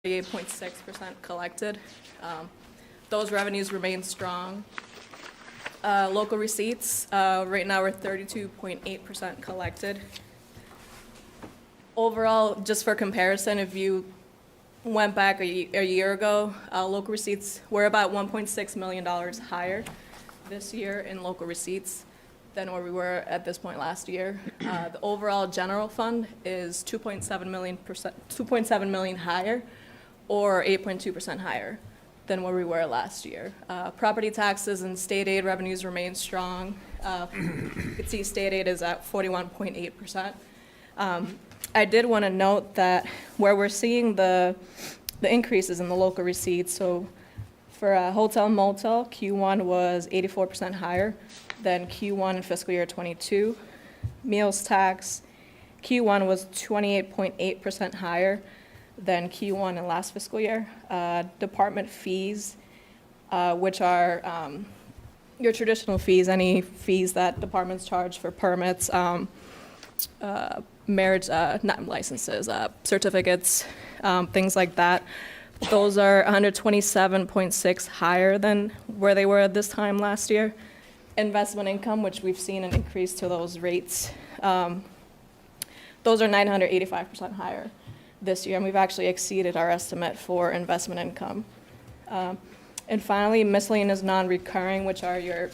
38.6% collected. Those revenues remain strong. Local receipts, right now we're 32.8% collected. Overall, just for comparison, if you went back a year ago, local receipts were about $1.6 million higher this year in local receipts than where we were at this point last year. The overall general fund is 2.7 million higher, or 8.2% higher than where we were last year. Property taxes and state aid revenues remain strong. You can see state aid is at 41.8%. I did want to note that where we're seeing the increases in the local receipts, so for a hotel motel, Q1 was 84% higher than Q1 in fiscal year 22. Meals tax, Q1 was 28.8% higher than Q1 in last fiscal year. Department fees, which are your traditional fees, any fees that departments charge for permits, marriage, not licenses, certificates, things like that. Those are 127.6 higher than where they were at this time last year. Investment income, which we've seen an increase to those rates, those are 985% higher this year, and we've actually exceeded our estimate for investment income. And finally, miscellaneous non-recurring, which are your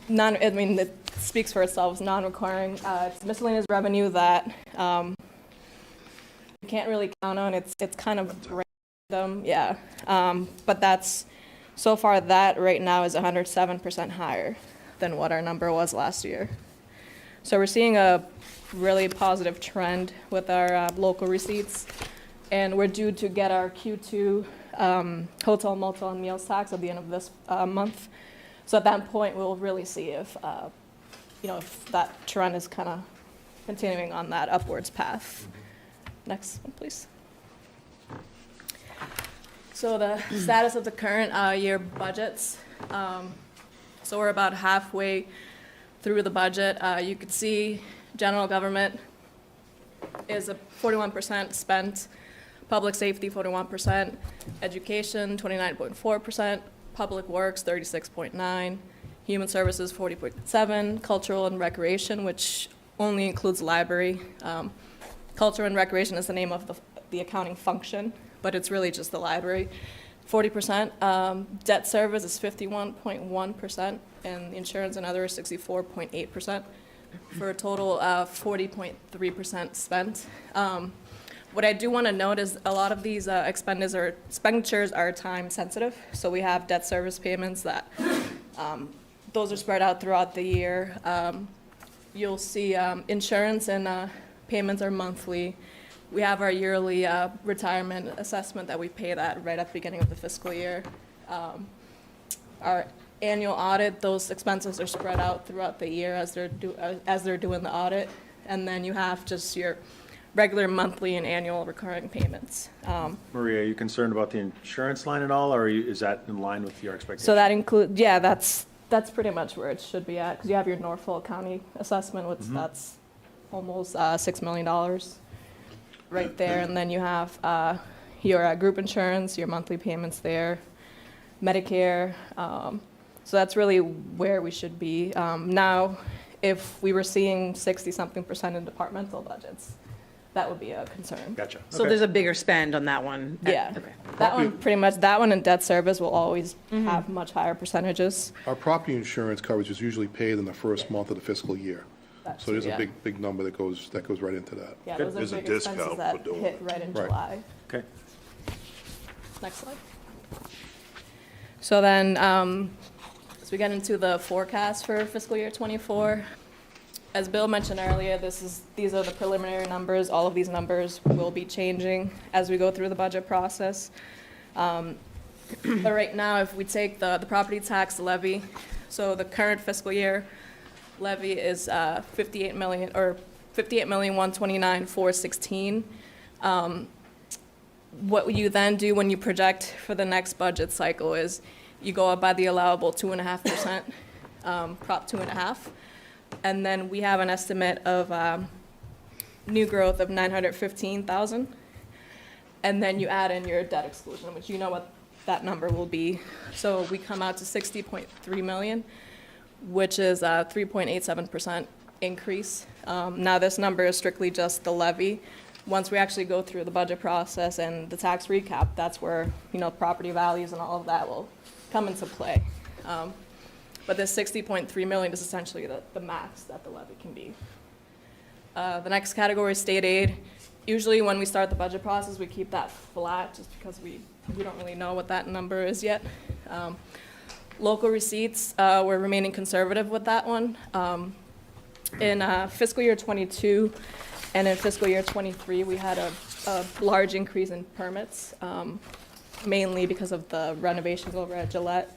it speaks for itself, non-recurring. It's miscellaneous revenue that you can't really count on. It's kind of random, yeah. But that's, so far that right now is 107% higher than what our number was last year. So we're seeing a really positive trend with our local receipts, and we're due to get our Q2 hotel, motel, and meals tax at the end of this month. So at that point, we'll really see if, if that trend is kind of continuing on that upwards path. Next one, please. So the status of the current year budgets. So we're about halfway through the budget. You could see general government is a 41% spent, public safety 41%, education 29.4%, public works 36.9%, human services 40.7%, cultural and recreation, which only includes library. Culture and recreation is the name of the accounting function, but it's really just the library, 40%. Debt service is 51.1%, and insurance and other is 64.8%, for a total of 40.3% spent. What I do want to note is a lot of these expenditures are time sensitive. So we have debt service payments that those are spread out throughout the year. You'll see insurance and payments are monthly. We have our yearly retirement assessment that we pay that right at the beginning of the fiscal year. Our annual audit, those expenses are spread out throughout the year as they're doing the audit. And then you have just your regular monthly and annual recurring payments. Maria, are you concerned about the insurance line at all, or is that in line with your expectations? So that includes, yeah, that's pretty much where it should be at, because you have your Norfolk County assessment, which that's almost $6 million right there, and then you have your group insurance, your monthly payments there, Medicare. So that's really where we should be. Now, if we were seeing 60-something% in departmental budgets, that would be a concern. Gotcha. So Okay. there's a bigger spend on that one? Yeah, Okay. that one pretty much, that one and debt service will always have much higher percentages. Our property insurance coverage is usually paid in the first month of the fiscal year. So there's a big number that goes right into that. Yeah, Good. those There's are a big expenses discount that for doing hit it. right in Right. July. Okay. Next slide. So then, as we get into the forecast for fiscal year 24, as Bill mentioned earlier, these are the preliminary numbers. All of these numbers will be changing as we go through the budget process. But right now, if we take the property tax levy, so the current fiscal year levy is $58,129,416. What you then do when you project for the next budget cycle is you go up by the allowable 2.5%, Prop 2.5, and then we have an estimate of new growth of 915,000. and then you add in your debt exclusion, which you know what that number will be. So we come out to 60.3 million, which is a 3.87% increase. Now this number is strictly just the levy. Once we actually go through the budget process and the tax recap, that's where, property values and all of that will come into play. But this 60.3 million is essentially the max that the levy can be. The next category is state aid. Usually when we start the budget process, we keep that flat just because we don't really know what that number is yet. Local receipts, we're remaining conservative with that one. In fiscal year 22 and in fiscal year 23, we had a large increase in permits, mainly because of the renovations over at Gillette.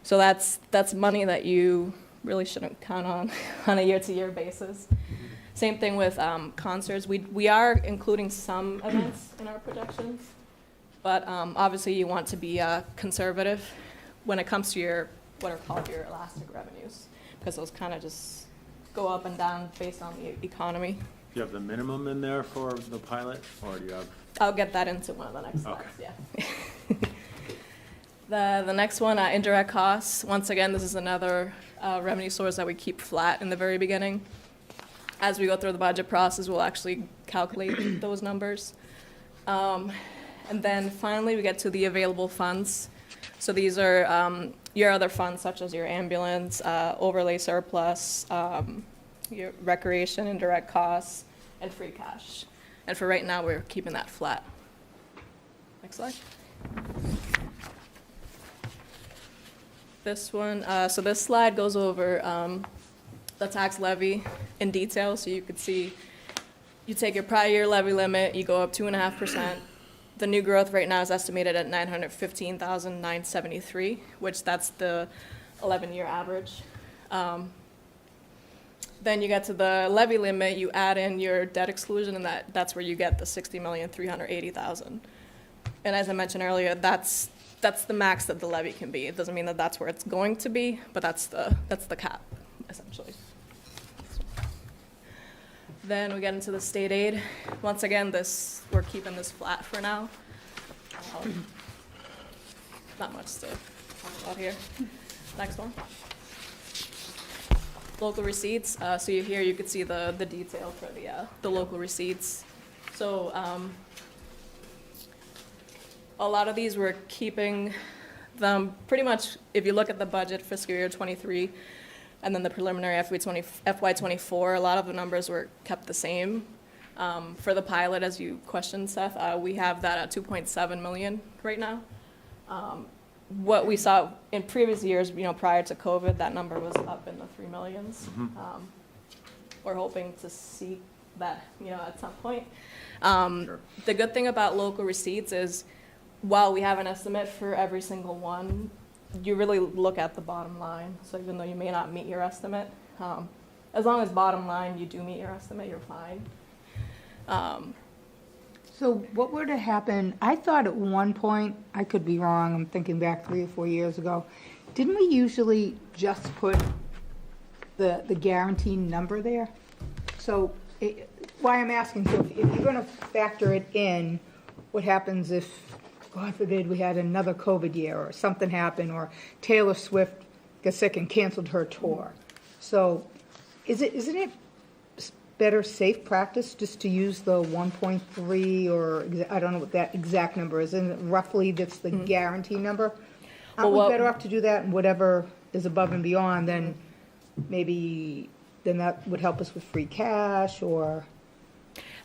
So that's money that you really shouldn't count on a year-to-year basis. Same thing with concerts. We are including some events in our projections, but obviously you want to be conservative when it comes to what are called your elastic revenues, because those kind of just go up and down based on the economy. Do you have the minimum in there for the pilot, or do you have? I'll get that into one of the next slides, Okay. yeah. The next one, indirect costs. Once again, this is another revenue source that we keep flat in the very beginning. As we go through the budget process, we'll actually calculate those numbers. And then finally, we get to the available funds. So these are your other funds, such as your ambulance, overlay surplus, your recreation, indirect costs, and free cash. And for right now, we're keeping that flat. Next slide. This one, so this slide goes over the tax levy in detail. So you could see, you take your prior year levy limit, you go up 2.5%. The new growth right now is estimated at 915,973, which that's the 11-year average. Then you get to the levy limit, you add in your debt exclusion, and that's where you get the 60,380,000. And as I mentioned earlier, that's the max that the levy can be. It doesn't mean that that's where it's going to be, but that's the cap, essentially. Then we get into the state aid. Once again, we're keeping this flat for now. Not much to talk about here. Next one. Local receipts. So here you could see the detail for the local receipts. So a lot of these we're keeping them pretty much, if you look at the budget fiscal year 23 and then the preliminary FY24, a lot of the numbers were kept the same. For the pilot, as you questioned, Seth, we have that at 2.7 million right now. What we saw in previous years, prior to COVID, that number was up in the 3 millions. We're hoping to see that, at some point. Sure. The good thing about local receipts is, while we have an estimate for every single one, you really look at the bottom line. So even though you may not meet your estimate, as long as bottom line you do meet your estimate, you're fine. So what were to happen, I thought at one point, I could be wrong, I'm thinking back 3 or 4 years ago, didn't we usually just put the guaranteed number there? So why I'm asking, so if you're going to factor it in, what happens if, God forbid, we had another COVID year or something happened, or Taylor Swift got sick and canceled her tour? So isn't it better safe practice just to use the 1.3, or I don't know what that exact number is, and roughly that's the guarantee number? Aren't we better off to do that, and whatever is above and beyond, then maybe then that would help us with free cash? Or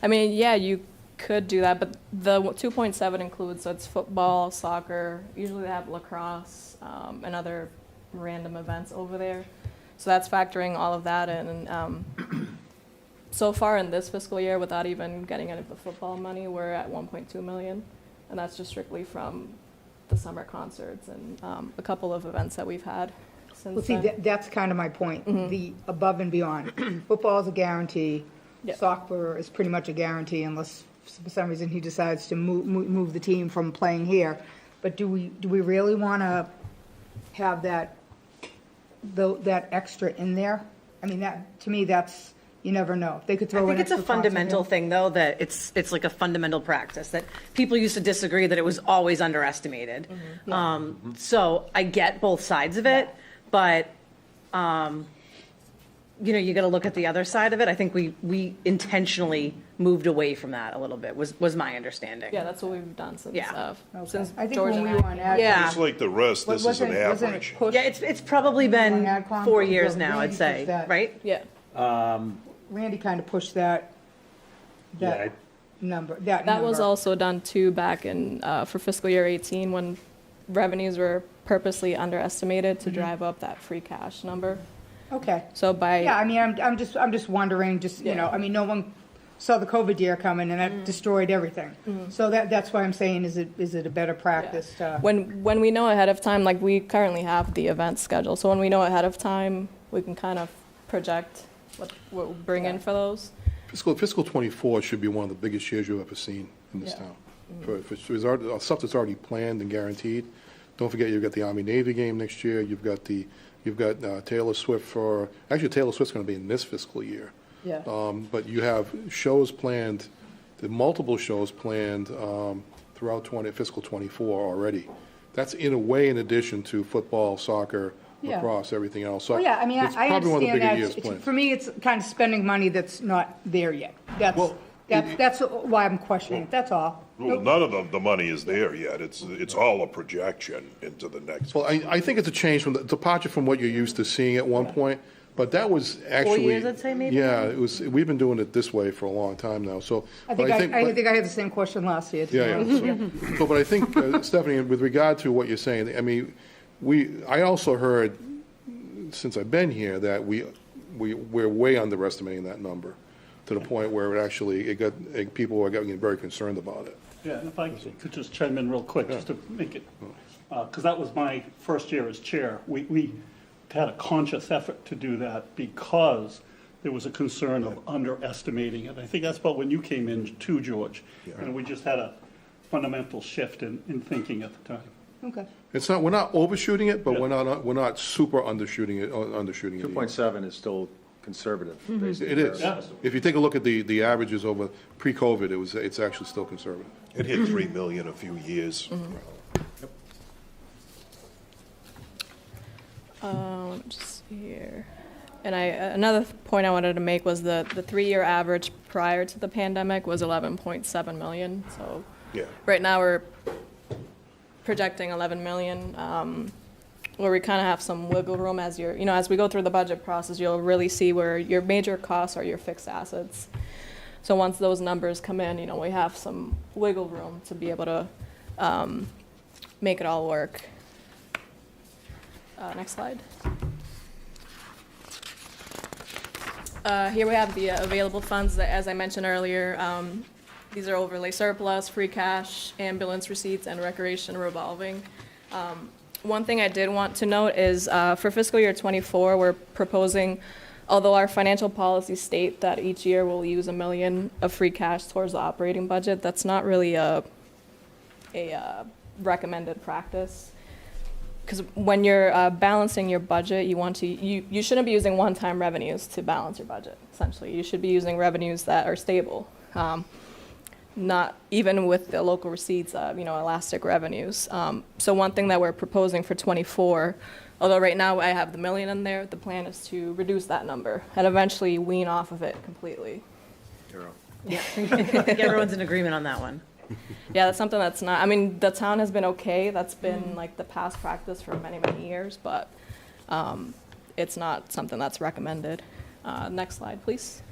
I mean, yeah, you could do that, but the 2.7 includes, so it's football, soccer, usually they have lacrosse, and other random events over there. So that's factoring all of that in. So far in this fiscal year, without even getting any of the football money, we're at 1.2 million, and that's just strictly from the summer concerts and a couple of events that we've had since well, see, then. that's kind of my point. The above and beyond. Football is a guarantee. Yep. Soccer is pretty much a guarantee, unless for some reason he decides to move the team from playing here. But do we really want to have that extra in there? I mean, that to me, that's You never know. They could I throw in think it's a extra content fundamental in. thing, though, that it's like a fundamental practice, that people used to disagree that it was always underestimated. So I get both sides of it, but, you got to look at the other side of it. I think we intentionally moved away from that a little bit, was my understanding. Yeah, that's what we've done since, Yeah. since I think George when and we I were on came. ad. Yeah. Just like the rest, this is an Wasn't it average. pushed? Yeah, it's probably On been AdCom? 4 years Well, now, I'd Randy say, pushed that. right? Yeah, Randy kind of pushed that Yeah, number, that was also done too back in, for fiscal year 18, when revenues were purposely underestimated to drive up that free cash number. Okay. So by. Yeah, I mean, I'm just wondering, Yeah. I mean, no one saw the COVID year coming, and that destroyed everything. So that's why I'm saying, is it a better practice to? When we know ahead of time, like we currently have the event schedule, so when we know ahead of time, we can kind of project what we'll bring in for those. Fiscal '24 should be one of the biggest years you've ever seen in this Yeah. town. For stuff that's already planned and guaranteed. Don't forget, you've got the Army-Navy game next year, you've got Taylor Swift actually Taylor Swift's going to be in this fiscal year. Yeah. But you have shows planned, the multiple shows planned throughout fiscal '24 already. That's in a way in addition to football, soccer, Yeah. lacrosse, everything else. So Oh, yeah, I mean, it's I probably one of the understand bigger that. years It's- planned. For me, it's kind of spending money that's not there yet. Well, That's why I'm questioning it, that's all. Well, none of the money is there yet. It's all a projection into the next. Well, I think it's a change from the departure from what you're used to seeing at one point, but that was actually. 4 years, I'd say, maybe? Yeah, it was, we've been doing it this way for a long time now, so. I but think I had the same question last year. to be Yeah, honest. yeah. So, but I think, Stephanie, with regard to what you're saying, I mean, I also heard, since I've been here, that we're way underestimating that number, to the point where people were getting very concerned about it. Yeah, and if I could just chime in real quick, just to make it, because that was my first year as chair. We had a conscious effort to do that because there was a concern of underestimating it. I think that's about when you came in too, George. And we just had a fundamental shift in thinking at the time. Okay. We're not overshooting it, but Yeah. we're not super undershooting it either. 2.7 is still conservative, basically. It is. Yeah. If you take a look at the averages over pre-COVID, it's actually still conservative. It hit 3 million a few years. Let me just see here. And another point I wanted to make was the 3-year average prior to the pandemic was 11.7 million. So Yeah. right now we're projecting 11 million, where we kind of have some wiggle room as as we go through the budget process, you'll really see where your major costs are your fixed assets. So once those numbers come in, we have some wiggle room to be able to make it all work. Next slide. Here we have the available funds that, as I mentioned earlier, these are overlay surplus, free cash, ambulance receipts, and recreation revolving. One thing I did want to note is for fiscal year '24, we're proposing, although our financial policies state that each year we'll use $1 million of free cash towards the operating budget, that's not really a recommended practice. Because when you're balancing your budget, you shouldn't be using one-time revenues to balance your budget, essentially. You should be using revenues that are stable, not even with the local receipts, elastic revenues. So one thing that we're proposing for '24, although right now I have the $1 million in there, the plan is to reduce that number and eventually wean off of it completely. Hero. I think everyone's in agreement on that one. Yeah, that's something that's not, the town has been okay. That's been like the past practice for many, many years, but it's not something that's recommended. Next slide, please.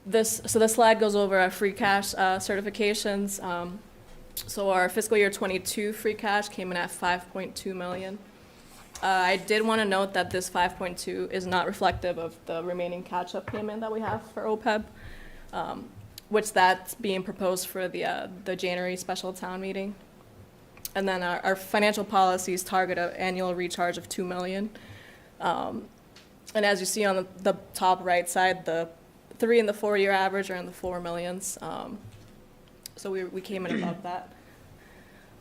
This slide goes over our free cash certifications. So our fiscal year '22 free cash came in at 5.2 million. I did want to note that this 5.2 is not reflective of the remaining catch-up payment that we have for OPEB. Which that's being proposed for the January special town meeting. And then our financial policies target an annual recharge of $2 million. And as you see on the top right side, the 3 and the 4-year average are in the $4 millions. So we came in above that.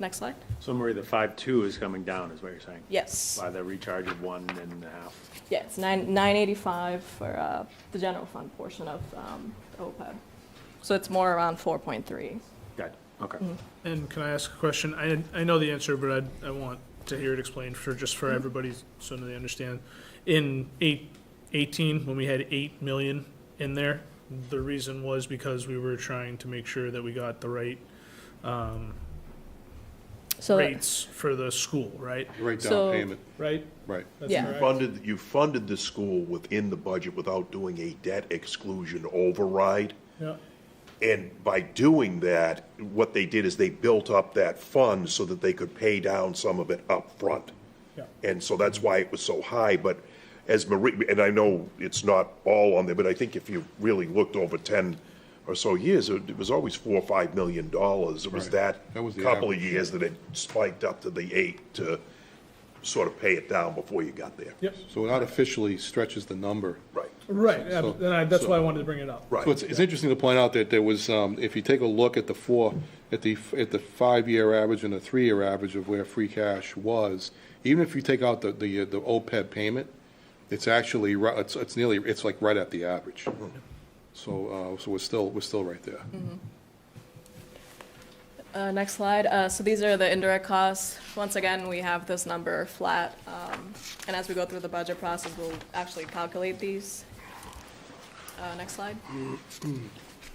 Next slide. So Marie, the 5.2 is coming down, is what you're saying? Yes. By the recharge of 1.5. Yeah, it's 985 for the general fund portion of OPEB. So it's more around 4.3. Got it, okay. And can I ask a question? I know the answer, but I want to hear it explained for everybody so they understand. In 18, when we had 8 million in there, the reason was because we were trying to make sure that we got the right So rates for the school, right? Right So- down payment, Right? right. That's Yeah. correct? You funded the school within the budget without doing a debt exclusion override. Yeah. And by doing that, what they did is they built up that fund so that they could pay down some of it up front. Yeah. And so that's why it was so high, but as Marie, and I know it's not all on there, but I think if you really looked over 10 or so years, it was always $4 or $5 million. It was Right. that That was the couple of average. years that it spiked up to the 8 to sort of pay it down before you got there. Yep. So it artificially stretches the number. Right, Right, So- that's why I wanted to bring it up. right. So it's interesting to point out that there was, if you take a look at the 5-year average and the 3-year average of where free cash was, even if you take out the OPEB payment, it's actually, it's nearly, it's like right at the average. So we're still right there. next slide. So these are the indirect costs. Once again, we have this number flat. And as we go through the budget process, we'll actually calculate these. Next slide.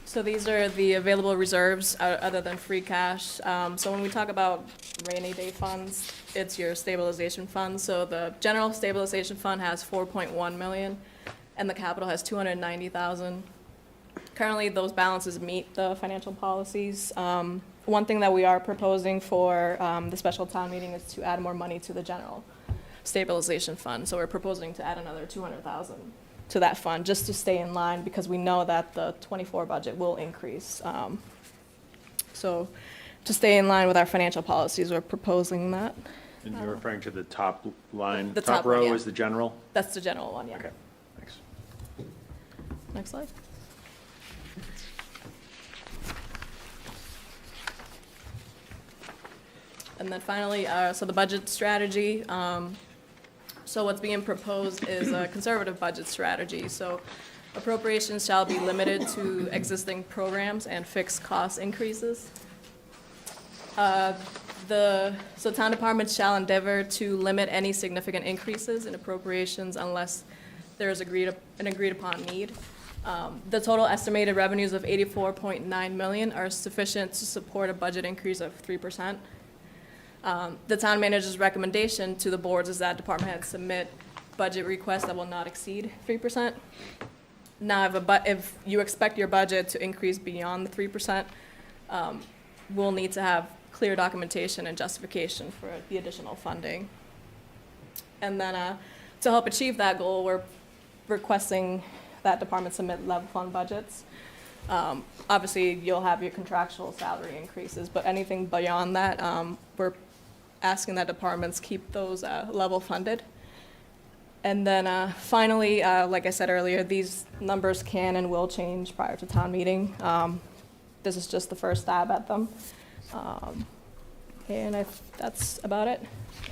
So these are the available reserves other than free cash. So when we talk about rainy day funds, it's your stabilization fund. So the general stabilization fund has 4.1 million and the capital has 290,000. Currently, those balances meet the financial policies. One thing that we are proposing for the special town meeting is to add more money to the general stabilization fund. So we're proposing to add another 200,000 to that fund, just to stay in line, because we know that the '24 budget will increase. So to stay in line with our financial policies, we're proposing that. And you're referring to the top line, The top top one, row yeah. is the general? That's the general one, yeah. Okay, thanks. Next slide. And then finally, so the budget strategy. So what's being proposed is a conservative budget strategy. So appropriations shall be limited to existing programs and fixed cost increases. So town departments shall endeavor to limit any significant increases in appropriations unless there is an agreed upon need. The total estimated revenues of 84.9 million are sufficient to support a budget increase of 3%. The town manager's recommendation to the boards is that department heads submit budget requests that will not exceed 3%. Now, if you expect your budget to increase beyond the 3%, we'll need to have clear documentation and justification for the additional funding. And then to help achieve that goal, we're requesting that department submit level fund budgets. Obviously, you'll have your contractual salary increases, but anything beyond that, we're asking that departments keep those level funded. And then finally, like I said earlier, these numbers can and will change prior to town meeting. This is just the first stab at them. And that's about it.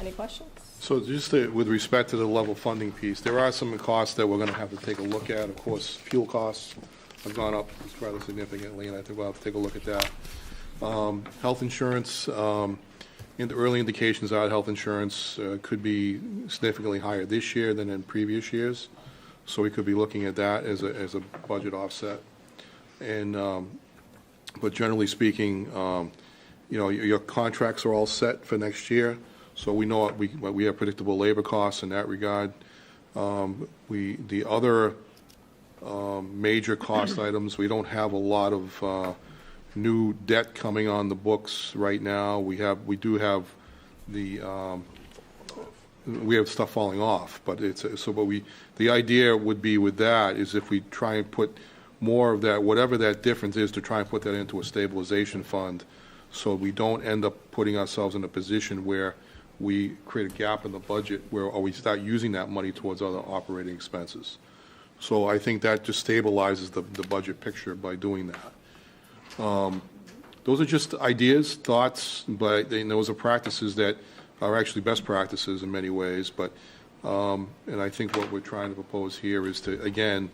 Any questions? So just with respect to the level funding piece, there are some costs that we're going to have to take a look at. Of course, fuel costs have gone up rather significantly, and I think we'll have to take a look at that. Health insurance, the early indications are health insurance could be significantly higher this year than in previous years. So we could be looking at that as a budget offset. And, but generally speaking, your contracts are all set for next year. So we know we have predictable labor costs in that regard. The other major cost items, we don't have a lot of new debt coming on the books right now. We have stuff falling off, but the idea would be with that is if we try and put more of that, whatever that difference is, to try and put that into a stabilization fund, so we don't end up putting ourselves in a position where we create a gap in the budget or we start using that money towards other operating expenses. So I think that just stabilizes the budget picture by doing that. those are just ideas, thoughts, but those are practices that are actually best practices in many ways. But, and I think what we're trying to propose here is to, again,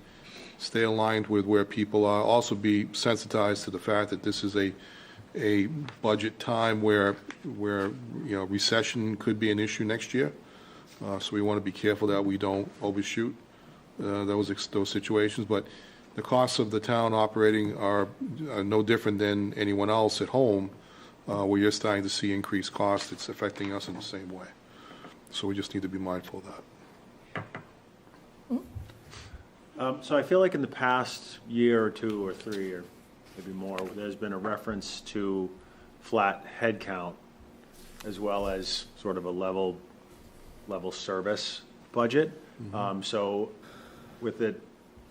stay aligned with where people are, also be sensitized to the fact that this is a budget time where, recession could be an issue next year. So we want to be careful that we don't overshoot those situations. But the costs of the town operating are no different than anyone else at home, where you're starting to see increased costs. It's affecting us in the same way. So we just need to be mindful of that. So I feel like in the past year or two or three or maybe more, there's been a reference to flat head count as well as sort of a level service budget. So with it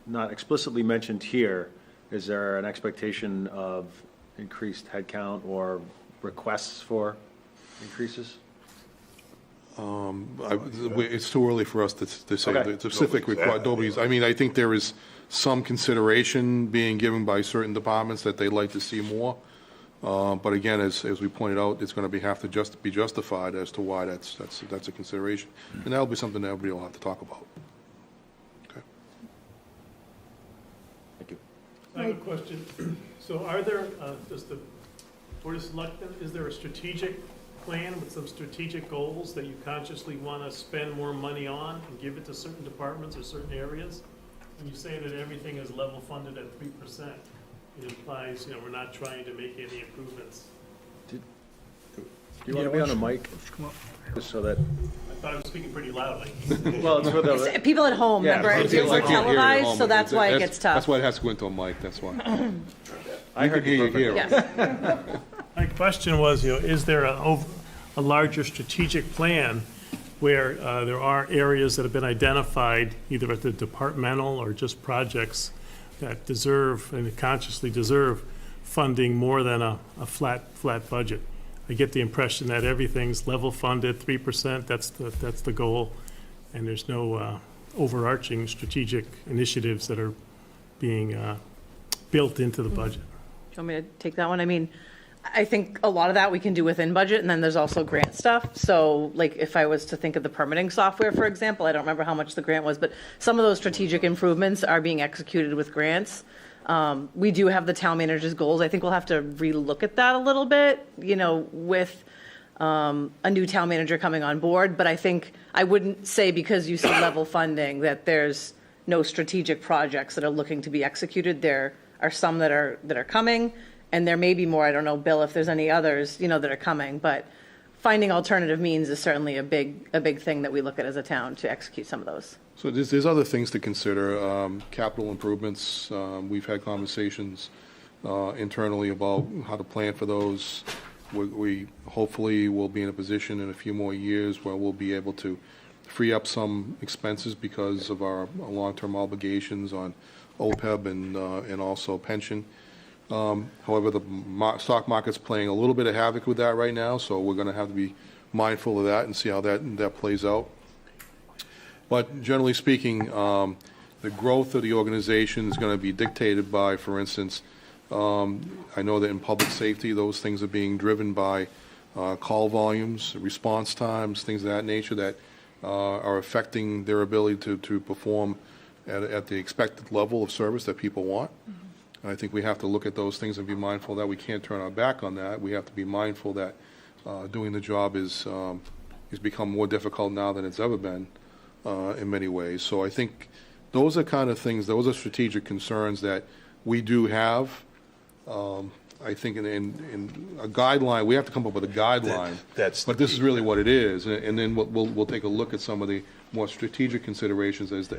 not explicitly mentioned here, is there an expectation of increased head count or requests for increases? It's too early for us to say Okay. the specific requirements. I mean, I think there is some consideration being given by certain departments that they'd like to see more. But again, as we pointed out, it's going to have to just be justified as to why that's a consideration. And that'll be something that everybody will have to talk about. Okay. Thank you. I have a question. So are there, does the Board of Selectmen, is there a strategic plan with some strategic goals that you consciously want to spend more money on and give it to certain departments or certain areas? When you say that everything is level funded at 3%, it implies, we're not trying to make any improvements. Do you want to be on the mic? Just so that, I thought I was speaking pretty loudly. well, it's for the, People at home, Yeah, remember, people it's can't hear you at televised, so that's why it gets tough. That's why it has to go into a mic, that's why. I heard you perfectly. Yes. My question was, is there a larger strategic plan where there are areas that have been identified, either at the departmental or just projects, that deserve, and consciously deserve, funding more than a flat budget? I get the impression that everything's level funded, 3%, that's the goal, and there's no overarching strategic initiatives that are being built into the budget. Do you want me to take that one? I mean, I think a lot of that we can do within budget, and then there's also grant stuff. So like if I was to think of the permitting software, for example, I don't remember how much the grant was, but some of those strategic improvements are being executed with grants. We do have the town manager's goals. I think we'll have to relook at that a little bit, with a new town manager coming on board. But I think I wouldn't say because you see level funding that there's no strategic projects that are looking to be executed. There are some that are coming, and there may be more. I don't know, Bill, if there's any others, that are coming. But finding alternative means is certainly a big thing that we look at as a town to execute some of those. So there's other things to consider, capital improvements. We've had conversations internally about how to plan for those. We hopefully will be in a position in a few more years where we'll be able to free up some expenses because of our long-term obligations on OPEB and also pension. However, the stock market's playing a little bit of havoc with that right now, so we're going to have to be mindful of that and see how that plays out. But generally speaking, the growth of the organization is going to be dictated by, for instance, I know that in public safety, those things are being driven by call volumes, response times, things of that nature that are affecting their ability to perform at the expected level of service that people want. I think we have to look at those things and be mindful that we can't turn our back on that. We have to be mindful that doing the job is become more difficult now than it's ever been in many ways. So I think those are kind of things, those are strategic concerns that we do have. I think in a guideline, we have to come up with a guideline. That's but this is really what it is, and then we'll take a look at some of the more strategic considerations as the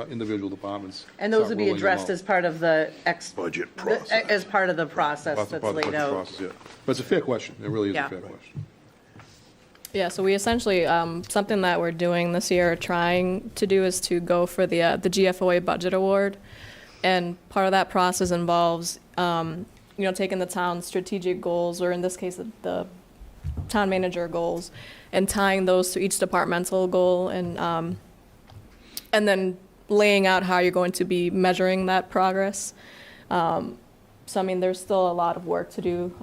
individual departments. And those start would be rolling them addressed out. as part of the budget process. as part of the process Part of that's the laid budget out. process, yeah. But it's a fair question. It really is Yeah. a fair question. Yeah, so we essentially, something that we're doing this year, trying to do, is to go for the GFOA Budget Award. And part of that process involves, taking the town's strategic goals, or in this case, the town manager goals, and tying those to each departmental goal, and then laying out how you're going to be measuring that progress. So, I mean, there's still a lot of work to do,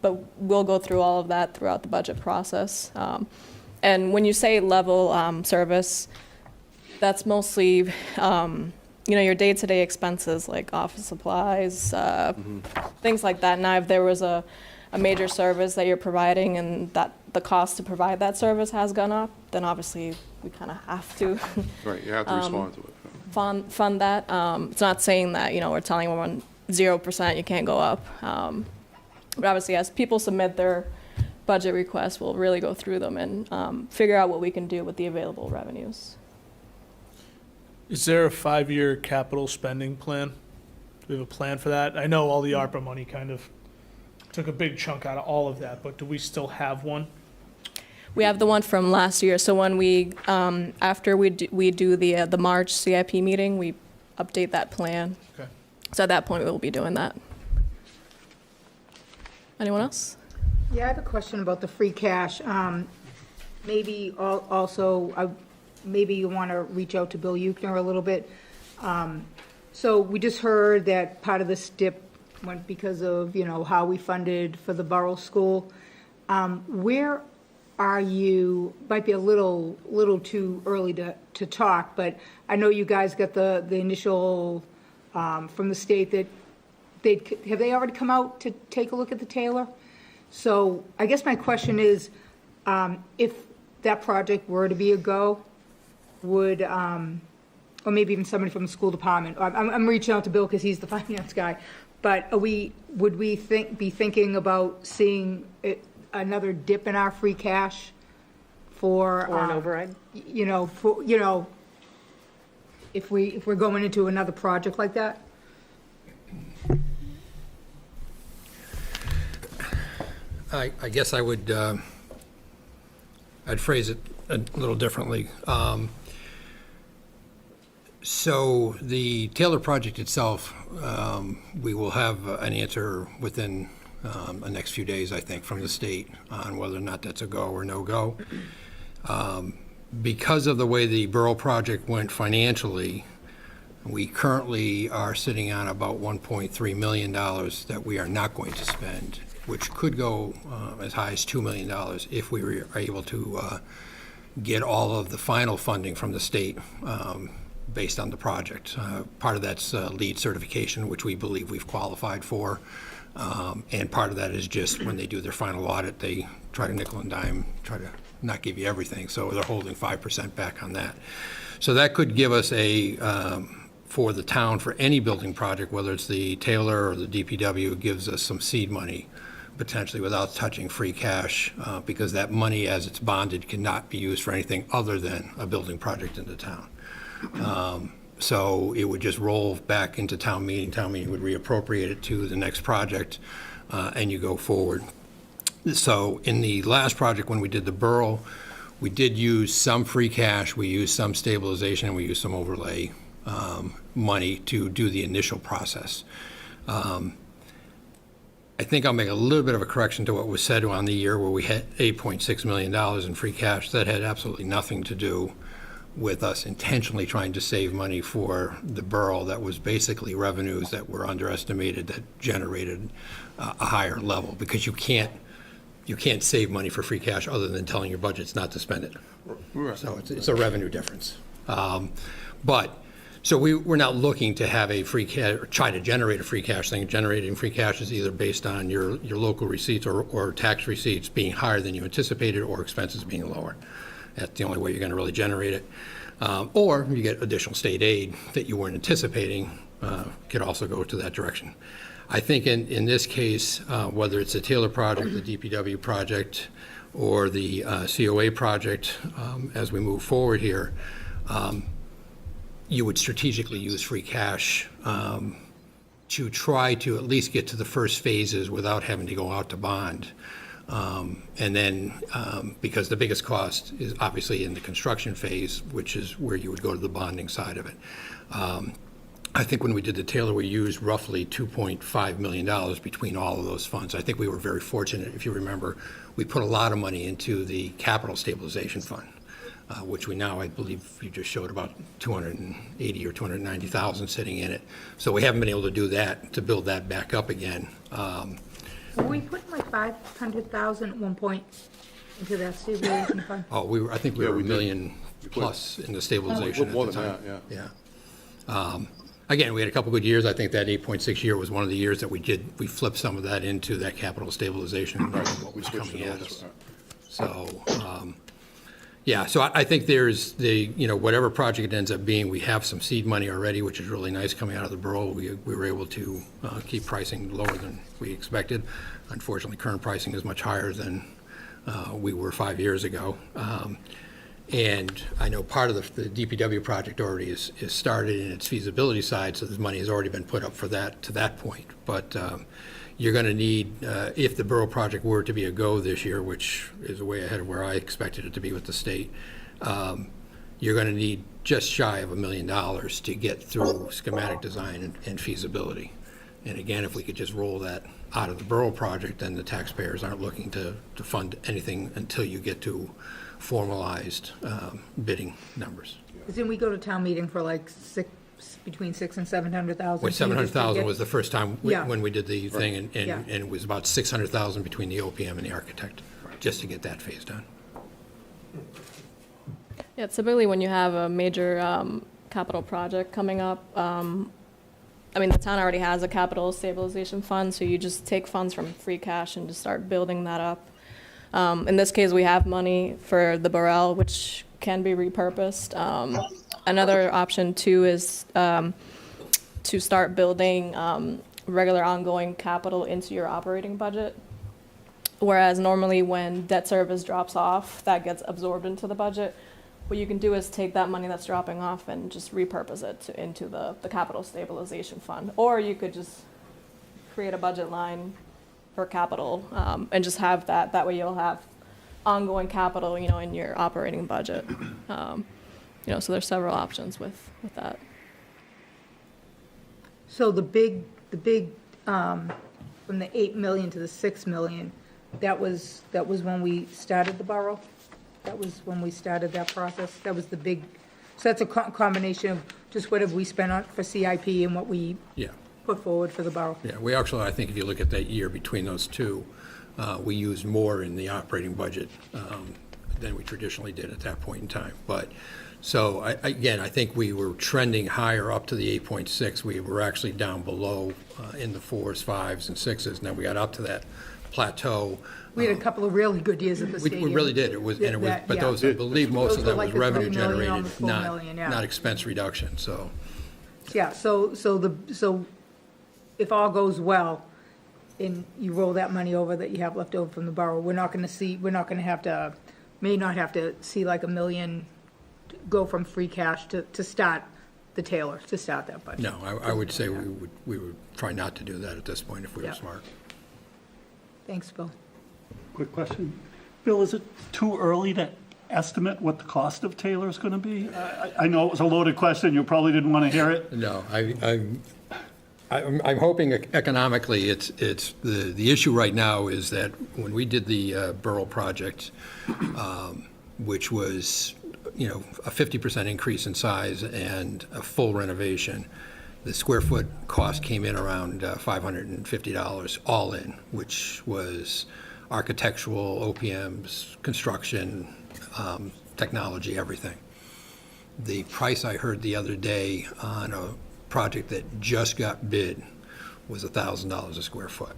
but we'll go through all of that throughout the budget process. And when you say level service, that's mostly, your day-to-day expenses like office supplies, things like that. Now, if there was a major service that you're providing and that the cost to provide that service has gone up, then obviously we kind of have to Right, you have to respond to it. fund that. It's not saying that, we're telling everyone 0%, you can't go up. But obviously, as people submit their budget requests, we'll really go through them and figure out what we can do with the available revenues. Is there a 5-year capital spending plan? Do we have a plan for that? I know all the ARPA money kind of took a big chunk out of all of that, but do we still have one? We have the one from last year. So when we, after we do the March CIP meeting, we update that plan. Okay. So at that point, we'll be doing that. Anyone else? Yeah, I have a question about the free cash. Maybe maybe you want to reach out to Bill Euchner a little bit. So we just heard that part of this dip went because of, how we funded for the borough school. Where are you, might be a little too early to talk, but I know you guys got the initial from the state that have they already come out to take a look at the Taylor? So I guess my question is, if that project were to be a go, would, or maybe even somebody from the school department, I'm reaching out to Bill because he's the finance guy, but would we be thinking about seeing another dip in our free cash for? Or an override? If we're going into another project like that? I guess I would, I'd phrase it a little differently. So the Taylor project itself, we will have an answer within the next few days, I think, from the state on whether or not that's a go or no go. Because of the way the borough project went financially, we currently are sitting on about $1.3 million that we are not going to spend, which could go as high as $2 million if we were able to get all of the final funding from the state based on the project. Part of that's LEED certification, which we believe we've qualified for. And part of that is just when they do their final audit, they try to nickel and dime, try to not give you everything. So they're holding 5% back on that. So that could give us for the town, for any building project, whether it's the Taylor or the DPW, gives us some seed money potentially without touching free cash, because that money, as it's bonded, cannot be used for anything other than a building project in the town. So it would just roll back into town meeting. Town meeting would reappropriate it to the next project, and you go forward. So in the last project, when we did the borough, we did use some free cash, we used some stabilization, and we used some overlay money to do the initial process. I think I'll make a little bit of a correction to what was said on the year where we had $8.6 million in free cash. That had absolutely nothing to do with us intentionally trying to save money for the borough. That was basically revenues that were underestimated that generated a higher level, because you can't save money for free cash other than telling your budgets not to spend it. Right. So it's a revenue difference. So we're not looking to have a free cash, or try to generate a free cash thing. Generating free cash is either based on your local receipts or tax receipts being higher than you anticipated, or expenses being lower. That's the only way you're going to really generate it. Or you get additional state aid that you weren't anticipating, could also go to that direction. I think in this case, whether it's the Taylor project, the DPW project, or the COA project, as we move forward here, you would strategically use free cash to try to at least get to the first phases without having to go out to bond. And then, because the biggest cost is obviously in the construction phase, which is where you would go to the bonding side of it. I think when we did the Taylor, we used roughly $2.5 million between all of those funds. I think we were very fortunate. If you remember, we put a lot of money into the capital stabilization fund. which we now, I believe you just showed about 280 or 290,000 sitting in it. So we haven't been able to do that, to build that back up again. Were we putting like 500,000 at one point into that stabilization fund? I think we Yeah, were we a did. million plus in the stabilization at More the than time. that, yeah. Yeah. Again, we had a couple good years. I think that 8.6 year was one of the years that we flipped some of that into that capital stabilization, what was Switched coming it at over. us. So, yeah, so I think there's whatever project it ends up being, we have some seed money already, which is really nice coming out of the borough. We were able to keep pricing lower than we expected. Unfortunately, current pricing is much higher than we were 5 years ago. And I know part of the DPW project already is started in its feasibility side, so this money has already been put up for that, to that point. But you're going to need, if the borough project were to be a go this year, which is way ahead of where I expected it to be with the state, you're going to need just shy of $1 million to get through schematic design and feasibility. And again, if we could just roll that out of the borough project, then the taxpayers aren't looking to fund anything until you get to formalized bidding numbers. Didn't we go to town meeting for like between 600,000 and 700,000? Well, 700,000 was the first time Yeah. when we did the thing, Yeah. and it was about 600,000 between the OPM and the architect, just to get that phase done. Yeah, typically when you have a major capital project coming up, I mean, the town already has a capital stabilization fund, so you just take funds from free cash and just start building that up. In this case, we have money for the Burrell, which can be repurposed. Another option too is to start building regular ongoing capital into your operating budget. Whereas normally when debt service drops off, that gets absorbed into the budget. What you can do is take that money that's dropping off and just repurpose it into the capital stabilization fund. Or you could just create a budget line for capital and just have that. That way you'll have ongoing capital, in your operating budget. So there's several options with that. So the big, from the 8 million to the 6 million, that was when we started the borough? That was when we started that process? That was the big, so that's a combination of just what have we spent on for CIP and what we Yeah. put forward for the borough? Yeah, we actually, I think if you look at that year between those two, we used more in the operating budget than we traditionally did at that point in time. But, so, again, I think we were trending higher up to the 8.6. We were actually down below in the 4s, 5s, and 6s. Now we got up to that plateau. We had a couple of really good years at the We stadium. really did. It was, and it was, That- but yeah. those, I believe most Those of were that was like a 3 revenue million, generated, almost 4 million, yeah. not expense reduction, so. Yeah, so if all goes well, and you roll that money over that you have left over from the borough, may not have to see like $1 million go from free cash to start that budget. No, I would say we would try not to do that at this point if we were Yeah. smart. Thanks, Bill. Quick question. Bill, is it too early to estimate what the cost of Taylor is going to be? I know it was a loaded question. You probably didn't want to hear it. No, I'm hoping economically, it's the issue right now is that when we did the Borough project, which was, a 50% increase in size and a full renovation, the square foot cost came in around $550 all in, which was architectural, OPMs, construction, technology, everything. The price I heard the other day on a project that just got bid was $1,000 a square foot.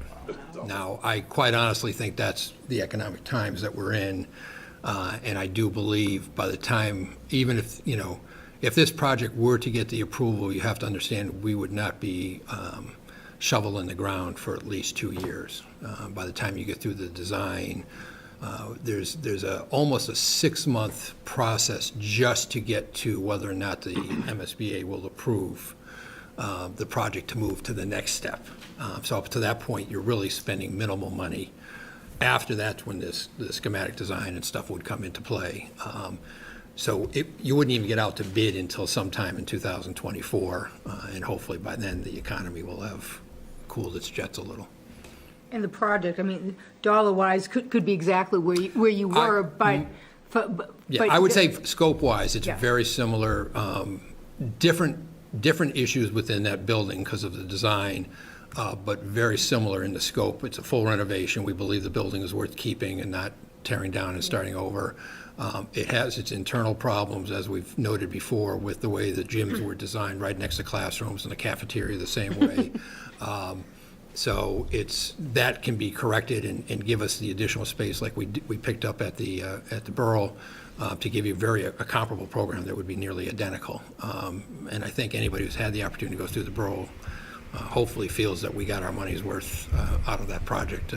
Now, I quite honestly think that's the economic times that we're in, and I do believe by the time, even if this project were to get the approval, you have to understand we would not be shovel in the ground for at least 2 years. By the time you get through the design, there's almost a 6-month process just to get to whether or not the MSBA will approve the project to move to the next step. So up to that point, you're really spending minimal money. After that's when the schematic design and stuff would come into play. So you wouldn't even get out to bid until sometime in 2024, and hopefully by then the economy will have cooled its jets a little. And the project, I mean, dollar-wise, could be exactly where you were, but Yeah, I would say scope-wise, it's Yeah. very similar, different issues within that building because of the design, but very similar in the scope. It's a full renovation. We believe the building is worth keeping and not tearing down and starting over. It has its internal problems, as we've noted before, with the way the gyms were designed right next to classrooms and the cafeteria the same way. So that can be corrected and give us the additional space like we picked up at the Borough to give you a comparable program that would be nearly identical. And I think anybody who's had the opportunity to go through the Borough hopefully feels that we got our money's worth out of that project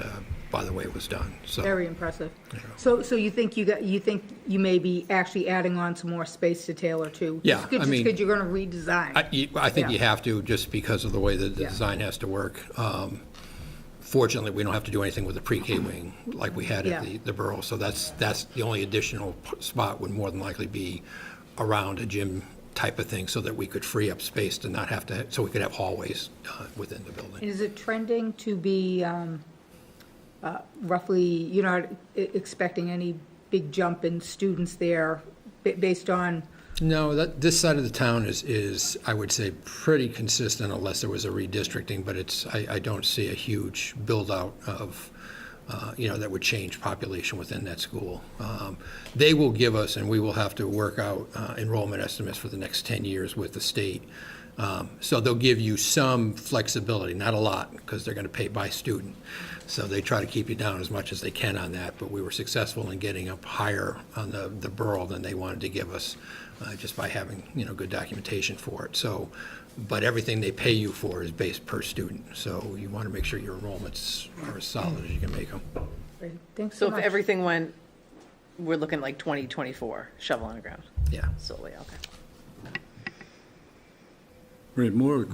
by the way it was done. So Very impressive. So you think you may be actually adding on some more space to Taylor too? Yeah, Just I mean- because you're going to redesign. I think Yeah. you have to, just because of the way that the Yeah. design has to work. Fortunately, we don't have to do anything with the pre-K wing like we had at Yeah. the Borough, so that's the only additional spot would more than likely be around a gym type of thing, so that we could free up space to not have to, so we could have hallways within the building. Is it trending to be roughly, you're not expecting any big jump in students there based on? No, this side of the town is, I would say, pretty consistent unless there was a redistricting, but I don't see a huge build-out of, that would change population within that school. They will give us, and we will have to work out enrollment estimates for the next 10 years with the state. So they'll give you some flexibility, not a lot, because they're going to pay by student. So they try to keep you down as much as they can on that, but we were successful in getting up higher on the borough than they wanted to give us, just by having, good documentation for it. So, but everything they pay you for is based per student. So you want to make sure your enrollments are as solid as you can make them. Great. Thanks So so if much. everything went, we're looking like 2024, shovel on the ground, Yeah. solely, okay. Great, more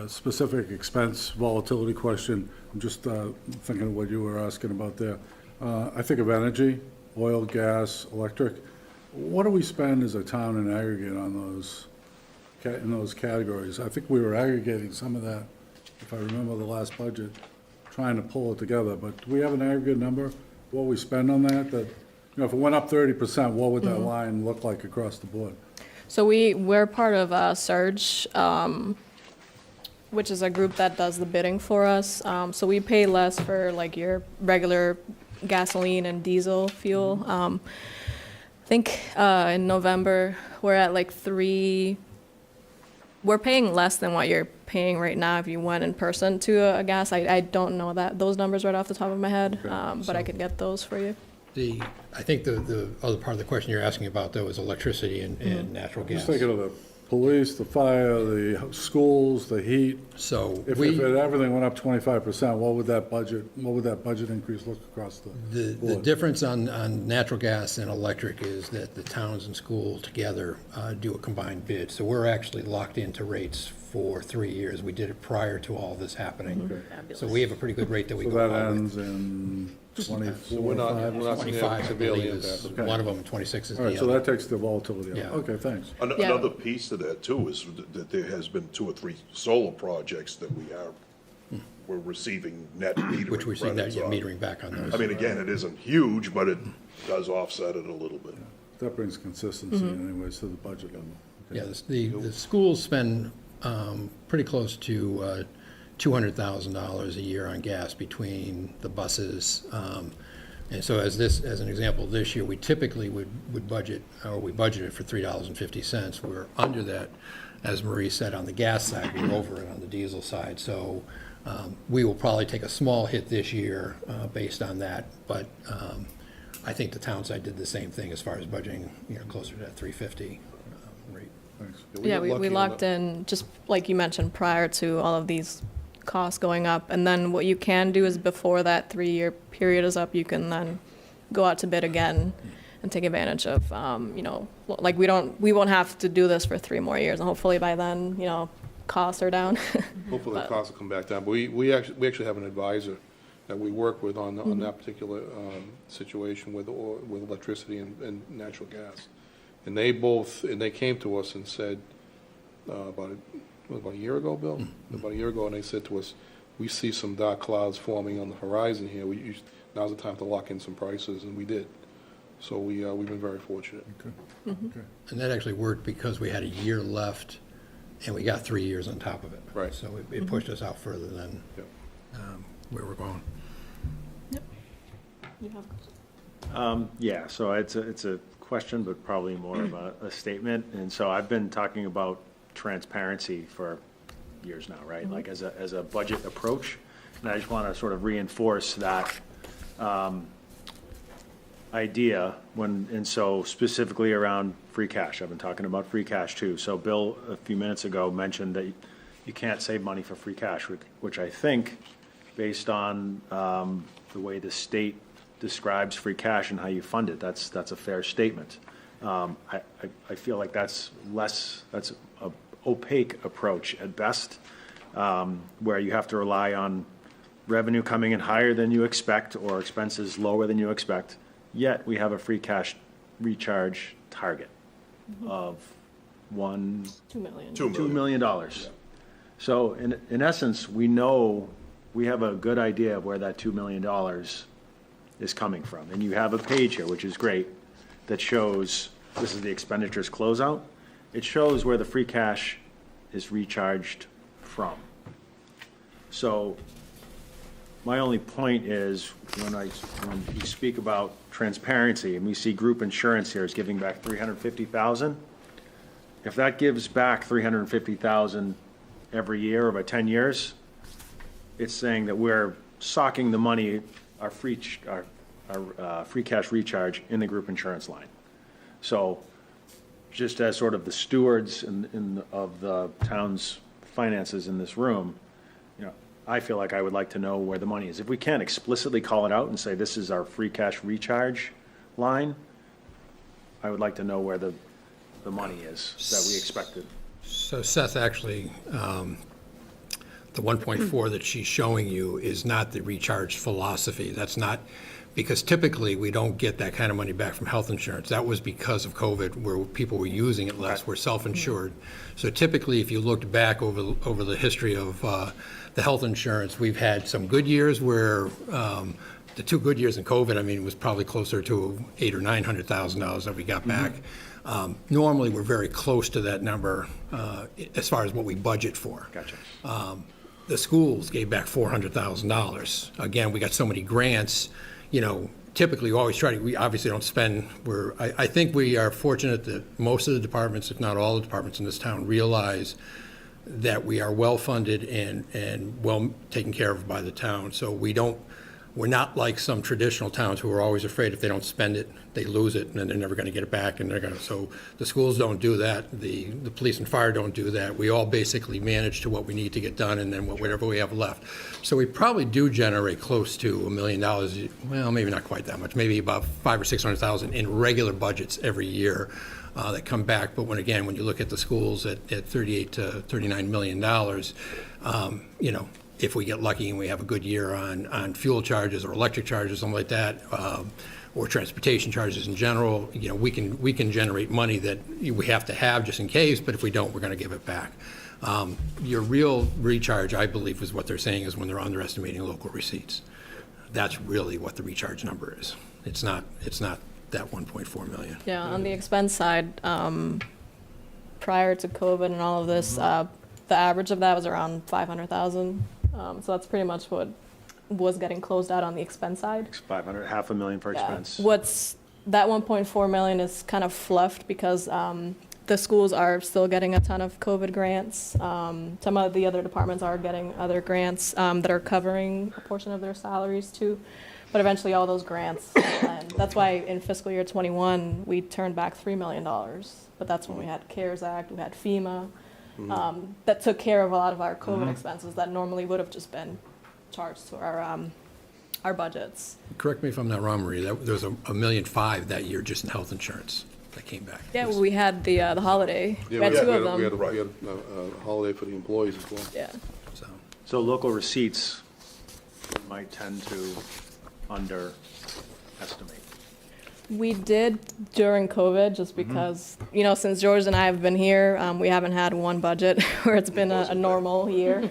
specific expense volatility question. I'm just thinking of what you were asking about there. I think of energy, oil, gas, electric. What do we spend as a town in aggregate on those, in those categories? I think we were aggregating some of that, if I remember the last budget, trying to pull it together. But do we have an aggregate number, what we spend on that? That, if it went up 30%, what would that line look like across the board? So we're part of Surge, which is a group that does the bidding for us. So we pay less for like your regular gasoline and diesel fuel. I think in November we're at like we're paying less than what you're paying right now if you went in person to a gas. I don't know those numbers right off the top of my head, but I could get those for you. I think the other part of the question you're asking about, though, is electricity and natural gas. Just thinking of the police, the fire, the schools, the heat. So If everything went up 25%, what would that budget increase look across the The board? difference on natural gas and electric is that the towns and school together do a combined bid. So we're actually locked into rates for 3 years. We did it prior to all this happening. So we have a pretty good rate that we So go that out with. ends in 24, we're not- 25? we're not 25, I severely believe, is impacted. one of them, and 26 is All right, the so other. that takes the volatility Yeah. out. Okay, thanks. Yeah. Another piece to that too is that there has been 2 or 3 solar projects that we're receiving net metering Which we're seeing that credits you're on. metering back on those. I mean, again, it isn't huge, but it does offset it a little bit. That brings consistency anyways to the budget level. Okay. Yeah, the schools spend pretty close to $200,000 a year on gas between the buses. And so as an example, this year, we typically would budget, or we budgeted for $3.50. We're under that, as Marie said, on the gas side, we're over it on the diesel side. So we will probably take a small hit this year based on that, but I think the town side did the same thing as far as budgeting, closer to that $3.50 rate. Thanks. Yeah, got lucky we on locked that. in, just like you mentioned, prior to all of these costs going up. And then what you can do is before that 3-year period is up, you can then go out to bid again and take advantage of, like we won't have to do this for 3 more years. And hopefully by then, costs are down. Hopefully the costs will come back down. But we actually have an advisor that we work with on that particular situation with electricity and natural gas. And they came to us and said, about a year ago, Bill? About a year ago, and they said to us, we see some dark clouds forming on the horizon here. Now's the time to lock in some prices, and we did. So we've been very fortunate. Okay. And that actually worked because we had a year left, and we got 3 years on top of it. Right. So it pushed us out further than Yep. where we're going. You have Yeah, so it's a question, but probably more of a statement. And so I've been talking about transparency for years now, right? Like as a budget approach. And I just want to sort of reinforce that idea and so specifically around free cash. I've been talking about free cash too. So Bill, a few minutes ago, mentioned that you can't save money for free cash, which I think, based on the way the state describes free cash and how you fund it, that's a fair statement. I feel like that's a opaque approach at best, where you have to rely on revenue coming in higher than you expect or expenses lower than you expect, yet we have a free cash recharge target of $2 million. $2 million. So in essence, we know, we have a good idea of where that $2 million is coming from. And you have a page here, which is great, that shows, this is the expenditures closeout. It shows where the free cash is recharged from. So my only point is, when we speak about transparency, and we see group insurance here is giving back $350,000, if that gives back $350,000 every year over 10 years, it's saying that we're socking the money, our free cash recharge, in the group insurance line. So just as sort of the stewards of the town's finances in this room, I feel like I would like to know where the money is. If we can't explicitly call it out and say this is our free cash recharge line, I would like to know where the money is that we expected. So Seth, actually, the 1.4 that she's showing you is not the recharge philosophy. That's not, because typically we don't get that kind of money back from health insurance. That was because of COVID, where people were using it less, we're self-insured. So typically, if you looked back over the history of the health insurance, we've had some good years where the 2 good years in COVID, I mean, it was probably closer to $800,000 or $900,000 that we got back. Normally, we're very close to that number as far as what we budget for. Gotcha. The schools gave back $400,000. Again, we got so many grants, typically we always try to, we obviously don't spend, I think we are fortunate that most of the departments, if not all the departments in this town, realize that we are well-funded and well taken care of by the town. So we're not like some traditional towns who are always afraid if they don't spend it, they lose it, and then they're never going to get it back. So the schools don't do that. The police and fire don't do that. We all basically manage to what we need to get done, and then whatever we have left. So we probably do generate close to $1 million. Well, maybe not quite that much. Maybe about $500,000 or $600,000 in regular budgets every year that come back. But when you look at the schools at $38 to $39 million, if we get lucky and we have a good year on fuel charges or electric charges, something like that, or transportation charges in general, we can generate money that we have to have just in case, but if we don't, we're going to give it back. Your real recharge, I believe, is what they're saying is when they're underestimating local receipts. That's really what the recharge number is. It's not that 1.4 million. Yeah, on the expense side, prior to COVID and all of this, the average of that was around 500,000. So that's pretty much what was getting closed out on the expense side. 500, $500,000 for expense. That 1.4 million is kind of fluffed because the schools are still getting a ton of COVID grants. Some of the other departments are getting other grants that are covering a portion of their salaries too. But eventually all those grants, and that's why in fiscal year 21, we turned back $3 million. But that's when we had CARES Act, we had FEMA, that took care of a lot of our COVID expenses that normally would have just been charged to our budgets. Correct me if I'm not wrong, Marie, there was $1.5 million that year just in health insurance that came back. Yeah, well, we had the holiday. Yeah, we had two of them. We had a holiday for the employees as well. Yeah. So local receipts might tend to underestimate. We did during COVID, just because, you know, since George and I have been here, we haven't had one budget where it's been a normal year.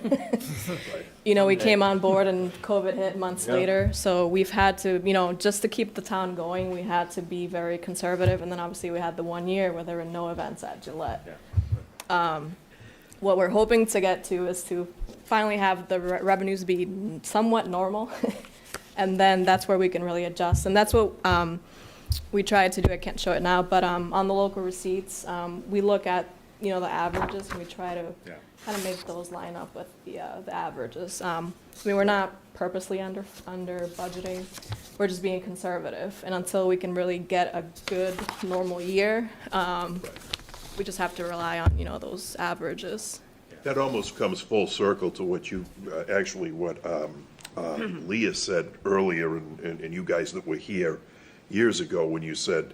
You know, we came on board and COVID hit months Yeah. later, so we've had to, you know, just to keep the town going, we had to be very conservative, and then obviously we had the 1 year where there were no events at Gillette. What we're hoping to get to is to finally have the revenues be somewhat normal, and then that's where we can really adjust, and that's what we tried to do. I can't show it now, but on the local receipts, we look at, you know, the averages, and we try to Yeah. kind of make those line up with the averages. I mean, we're not purposely under budgeting, we're just being conservative, and until we can really get a good, normal year, we just have to rely on, you know, those averages. That almost comes full circle to what you, actually what Leah said earlier, and you guys that were here years ago, when you said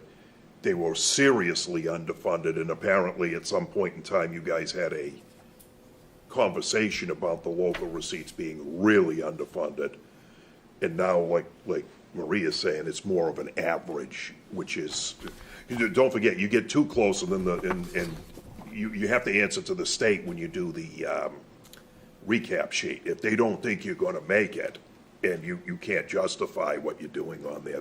they were seriously underfunded, and apparently at some point in time, you guys had a conversation about the local receipts being really underfunded. And now, like Maria's saying, it's more of an average, which is, don't forget, you get too close, and then you have to answer to the state when you do the recap sheet. If they don't think you're gonna make it, and you can't justify what you're doing on there,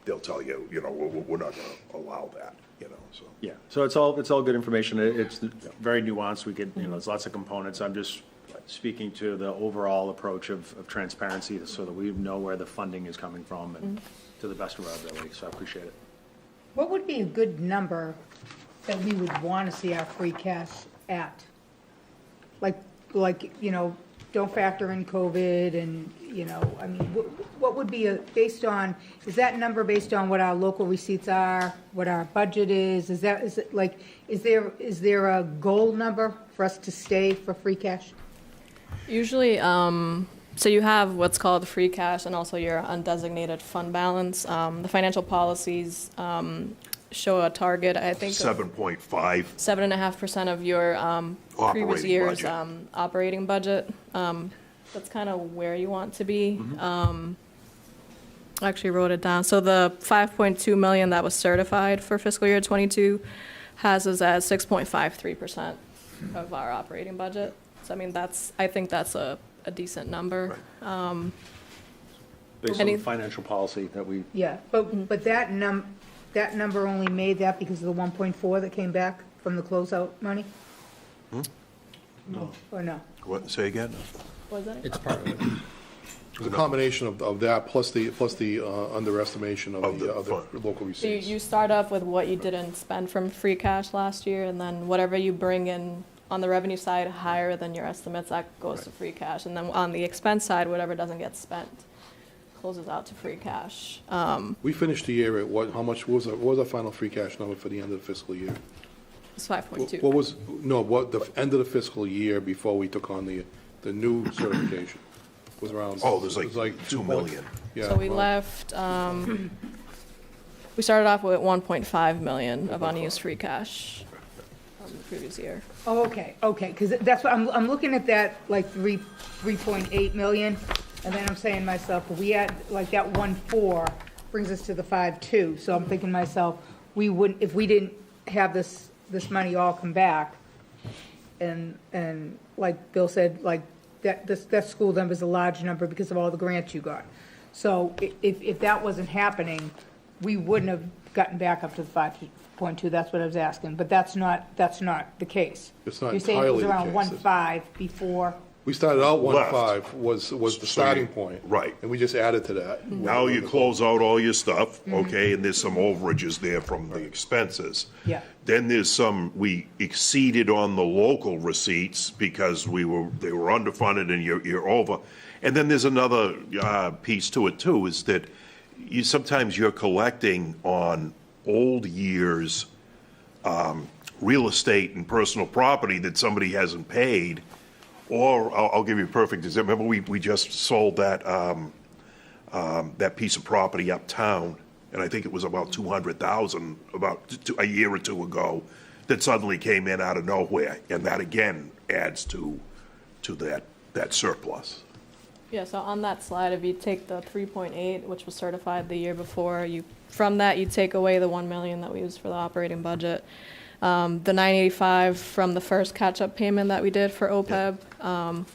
they'll tell you, you know, we're not gonna allow that, you know, so. Yeah, so it's all good information. It's very nuanced. We could, you know, there's lots of components. I'm just speaking to the overall approach of transparency, so that we know where the funding is coming from and to the best of our ability, so I appreciate it. What would be a good number that we would want to see our free cash at? Like, you know, don't factor in COVID and, you know, I mean, what would be based on, is that number based on what our local receipts are, what our budget is? Is there a goal number for us to stay for free cash? Usually, so you have what's called free cash and also your undesignated fund balance. The financial policies show a target, I think, of 7.5, 7.5% of your previous Operating year's budget. operating budget. That's kind of where you want to be. I actually wrote it down. So the 5.2 million that was certified for fiscal year '22 has us at 6.53% of our operating budget. So I mean, I think that's a decent number. Based on Any- the financial policy that we, Yeah, but that number only made that because of the 1.4 that came back from the closeout money? No. Or no? what, say again? Was it? It's part of it. It's a combination of that, plus the underestimation Of of the the other fund. local So receipts. you start off with what you didn't spend from free cash last year, and then whatever you bring in on the revenue side higher than your estimates, that goes to free cash. And then on the expense side, whatever doesn't get spent closes out to free cash. We finished the year at what, how much, what was our final free cash number for the end of the fiscal year? It's 5.2. What was, no, what, the end of the fiscal year before we took on the new certification was around. Oh, there's it was like 2 million. Yeah. So we well, left, we started off with 1.5 million of unused free cash from the previous year. Oh, okay, because that's what, I'm looking at that, like 3.8 million, and then I'm saying to myself, well, we had, like, that 1.4 brings us to the 5.2, so I'm thinking to myself, we wouldn't, if we didn't have this money all come back, and like Bill said, like, that school number's a large number because of all the grants you got. So if that wasn't happening, we wouldn't have gotten back up to the 5.2, that's what I was asking, but that's not the case. It's not You're saying it was entirely the around case. 1.5 before, We started out Left. 1.5 was the So starting you- point. right. And we just added to that. Now you close out all your stuff, okay, and there's some overages there from the expenses. Yeah. Then there's we exceeded on the local receipts because they were underfunded and you're over. And then there's another piece to it too, is that sometimes you're collecting on old years' real estate and personal property that somebody hasn't paid. Or I'll give you a perfect example. Remember, we just sold that piece of property uptown, and I think it was about 200,000 a year or two ago, that suddenly came in out of nowhere, and that again adds to that surplus. Yeah, so on that slide, if you take the 3.8, which was certified the year before, from that, you take away the 1 million that we used for the operating budget. The 985 from the first catch-up payment that we did for OPEB,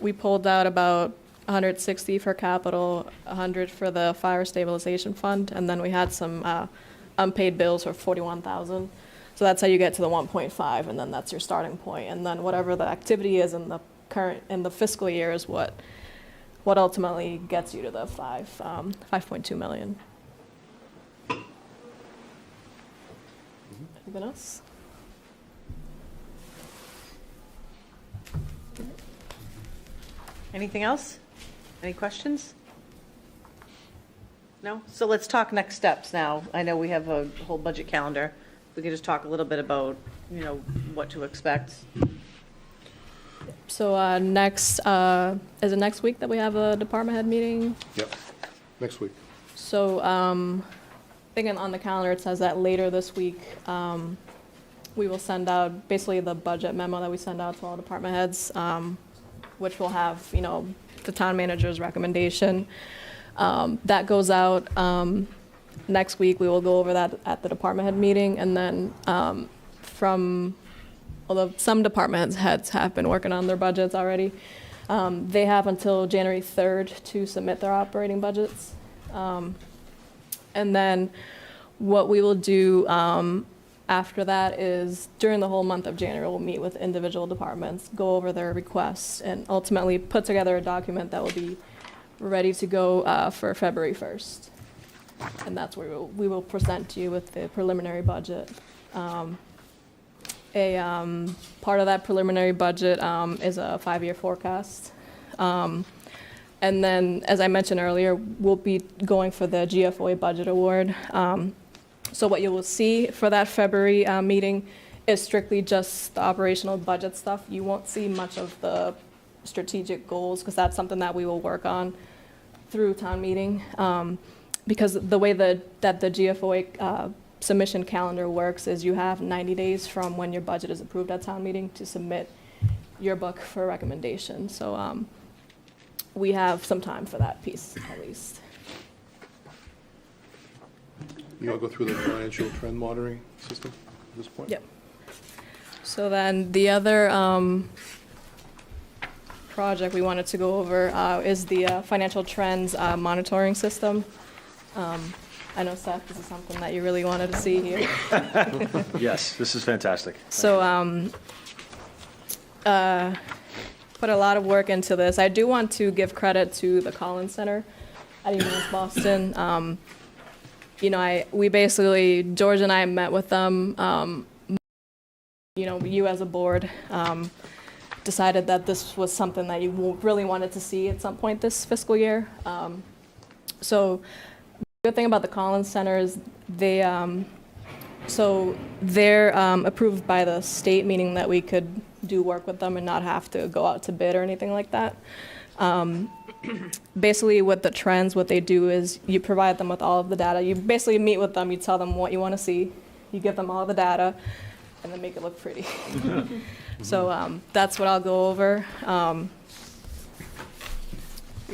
we pulled out about 160 for capital, 100 for the fire stabilization fund, and then we had some unpaid bills for 41,000. So that's how you get to the 1.5, and then that's your starting point. And then whatever the activity is in the fiscal year is what ultimately gets you to the 5.2 million. Anything else? Anything else? Any questions? No? So let's talk next steps now. I know we have a whole budget calendar. We could just talk a little bit about, what to expect. So is it next week that we have a department head meeting? Yep, next week. So thinking on the calendar, it says that later this week, we will send out basically the budget memo that we send out to all department heads, which will have, the town manager's recommendation. That goes out next week. We will go over that at the department head meeting, and then although some department heads have been working on their budgets already, they have until January 3rd to submit their operating budgets. And then what we will do after that is during the whole month of January, we'll meet with individual departments, go over their requests, and ultimately put together a document that will be ready to go for February 1st. And that's where we will present to you with the preliminary budget. Part of that preliminary budget is a 5-year forecast. And then, as I mentioned earlier, we'll be going for the GFOA budget award. So what you will see for that February meeting is strictly just the operational budget stuff. You won't see much of the strategic goals, because that's something that we will work on through town meeting. Because the way that the GFOA submission calendar works is you have 90 days from when your budget is approved at town meeting to submit your book for recommendation. So we have some time for that piece, at least. You want to go through the financial trend monitoring system at this point? Yep. So then the other project we wanted to go over is the financial trends monitoring system. I know, Seth, this is something that you really wanted to see here. Yes, this is fantastic. So put a lot of work into this. I do want to give credit to the Collins Center at East Boston. We basically, George and I met with them. You as a board decided that this was something that you really wanted to see at some point this fiscal year. So the good thing about the Collins Center is they're approved by the state, meaning that we could do work with them and not have to go out to bid or anything like that. Basically, with the trends, what they do is you provide them with all of the data. You basically meet with them, you tell them what you want to see, you give them all the data, and then make it look pretty. So that's what I'll go over. You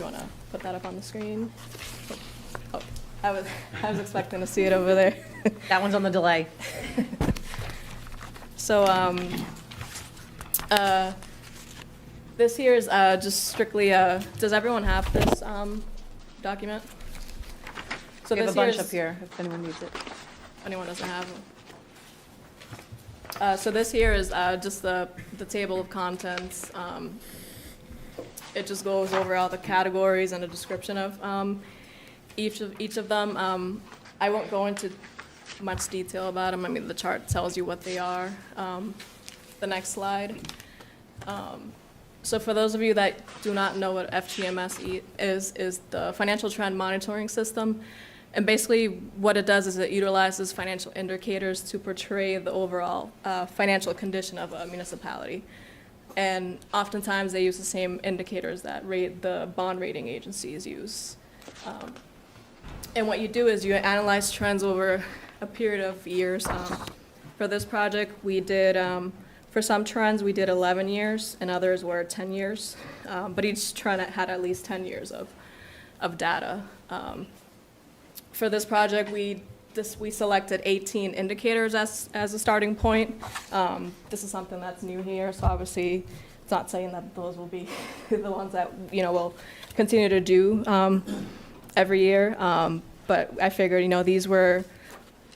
want to put that up on the screen? Oh, I was expecting to see it over there. That one's on the delay. So this here is just strictly, does everyone have this document? So We have this a bunch here's- up here, if anyone needs it. If anyone doesn't have them. So this here is just the table of contents. It just goes over all the categories and a description of each of them. I won't go into much detail about them. I mean, the chart tells you what they are. The next slide. So for those of you that do not know what FTMS is the Financial Trend Monitoring System. And basically what it does is it utilizes financial indicators to portray the overall financial condition of a municipality. And oftentimes they use the same indicators that the bond rating agencies use. And what you do is you analyze trends over a period of years. For this project, we did For some trends, we did 11 years, and others were 10 years. But each trend had at least 10 years of data. For this project, we selected 18 indicators as a starting point. This is something that's new here, so obviously, it's not saying that those will be the ones that, we'll continue to do every year. But I figured,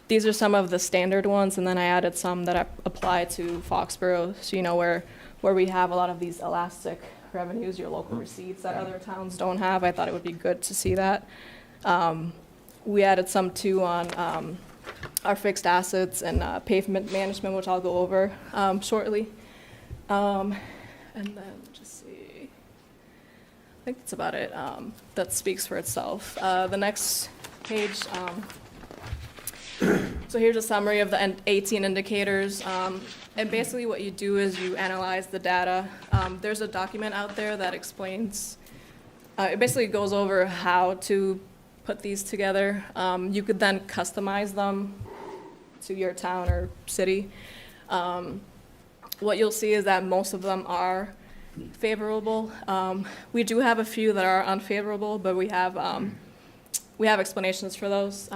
these are some of the standard ones, and then I added some that apply to Foxborough, so where we have a lot of these elastic revenues, your local receipts that other towns don't have. I thought it would be good to see that. We added some too on our fixed assets and pavement management, which I'll go over shortly. And then just see, I think that's about it. That speaks for itself. The next page. So here's a summary of the 18 indicators. And basically what you do is you analyze the data. There's a document out there that explains, it basically goes over how to put these together. You could then customize them to your town or city. What you'll see is that most of them are favorable. We do have a few that are unfavorable, but we have explanations for those.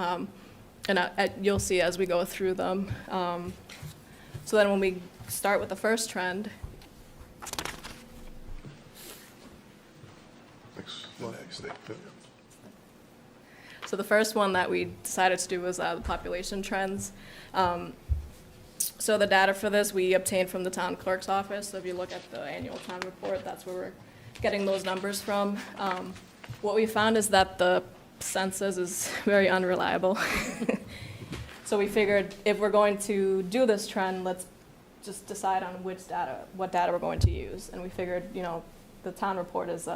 And you'll see as we go through them. So then when we start with the first trend, Next thing. so the first one that we decided to do was the population trends. So the data for this we obtained from the town clerk's office. So if you look at the annual town report, that's where we're getting those numbers from. What we found is that the census is very unreliable. So we figured if we're going to do this trend, let's just decide on what data we're going to use. And we figured, the town report is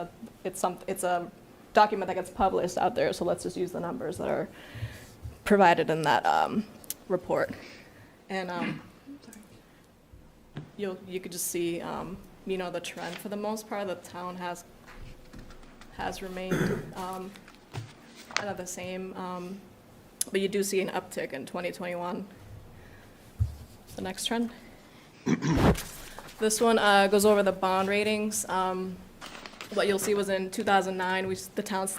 it's a document that gets published out there, so let's just use the numbers that are provided in that report. And you could just see, the trend for the most part. The town has remained kind of the same, but you do see an uptick in 2021. The next trend. This one goes over the bond ratings. What you'll see was in 2009, the towns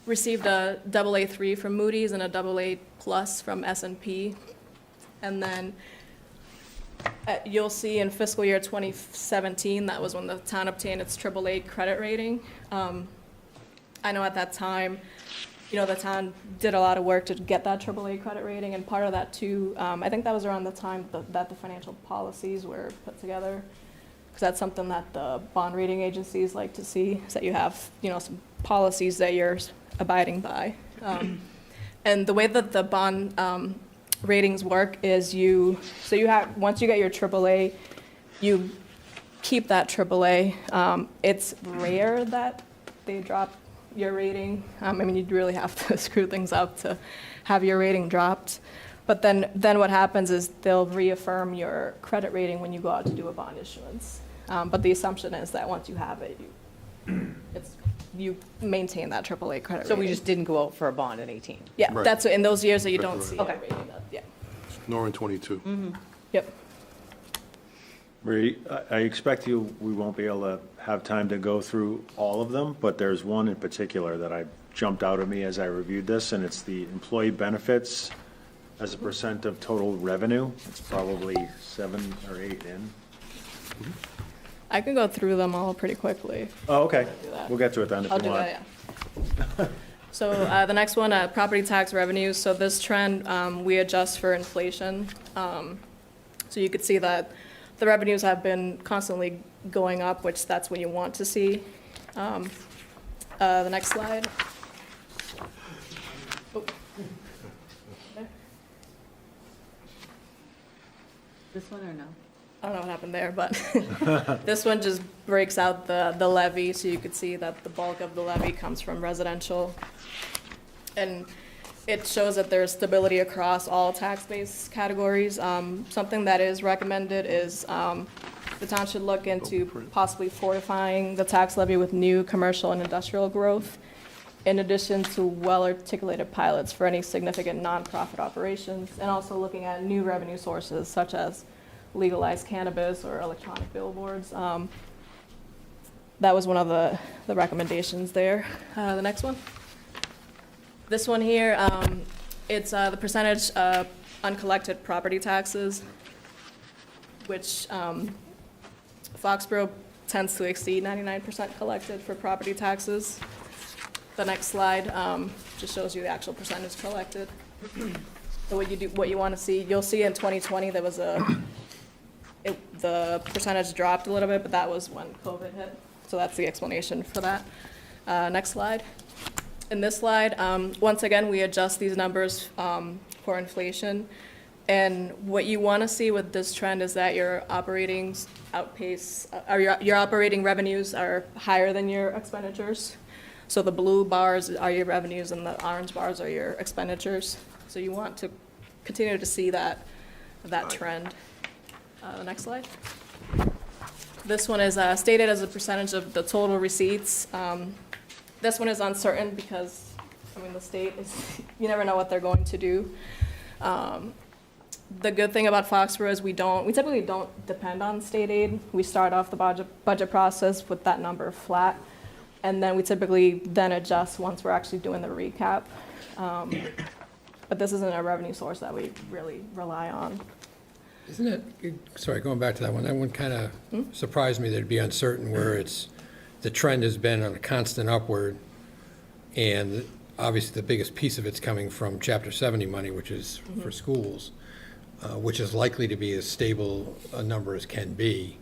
received a AA3 from Moody's and a AA+ from S&P. And then you'll see in fiscal year 2017, that was when the town obtained its AAA credit rating. I know at that time, the town did a lot of work to get that AAA credit rating, and part of that too, I think that was around the time that the financial policies were put together, because that's something that the bond rating agencies like to see, is that you have, some policies that you're abiding by. And the way that the bond ratings work is once you get your AAA, you keep that AAA. It's rare that they drop your rating. You'd really have to screw things up to have your rating dropped. But then what happens is they'll reaffirm your credit rating when you go out to do a bond issuance. But the assumption is that once you have it, you maintain that AAA credit So rating. we just didn't go out for a bond in 18? Yeah, Right. that's in those years that you don't Right. see Okay. a rating. Yeah, Nor in 22. yep. Marie, I expect we won't be able to have time to go through all of them, but there's one in particular that jumped out at me as I reviewed this, and it's the employee benefits as a percent of total revenue. It's probably 7 or 8 in. I can go through them all pretty quickly. Oh, okay. do that. We'll get to it then if I'll you do want. that, yeah. So the next one, property tax revenues. So this trend, we adjust for inflation. So you could see that the revenues have been constantly going up, which that's what you want to see. The next slide. Oh. There. This one or no? I don't know what happened there, but this one just breaks out the levy, so you could see that the bulk of the levy comes from residential. And it shows that there's stability across all tax base categories. Something that is recommended is the town should look into possibly fortifying the tax levy with new commercial and industrial growth, in addition to well-articulated pilots for any significant nonprofit operations, and also looking at new revenue sources such as legalize cannabis or electronic billboards. That was one of the recommendations there. The next one. This one here, it's the percentage of uncollected property taxes, which Foxborough tends to exceed 99% collected for property taxes. The next slide just shows you the actual percentage collected. So what you want to see, you'll see in 2020 there was the percentage dropped a little bit, but that was when COVID hit. So that's the explanation for that. Next slide. In this slide, once again, we adjust these numbers for inflation. And what you want to see with this trend is that your operating revenues are higher than your expenditures. So the blue bars are your revenues and the orange bars are your expenditures. So you want to continue to see that trend. The next slide. This one is stated as a percentage of the total receipts. This one is uncertain because, I mean, the state is, you never know what they're going to do. The good thing about Foxborough is we typically don't depend on state aid. We start off the budget process with that number flat, and then we typically then adjust once we're actually doing the recap. But this isn't a revenue source that we really rely on. Isn't it, sorry, going back to that one kind of surprised me that it'd be uncertain where the trend has been on a constant upward, and obviously the biggest piece of it's coming from Chapter 70 money, which is for schools, which is likely to be as stable a number as can be.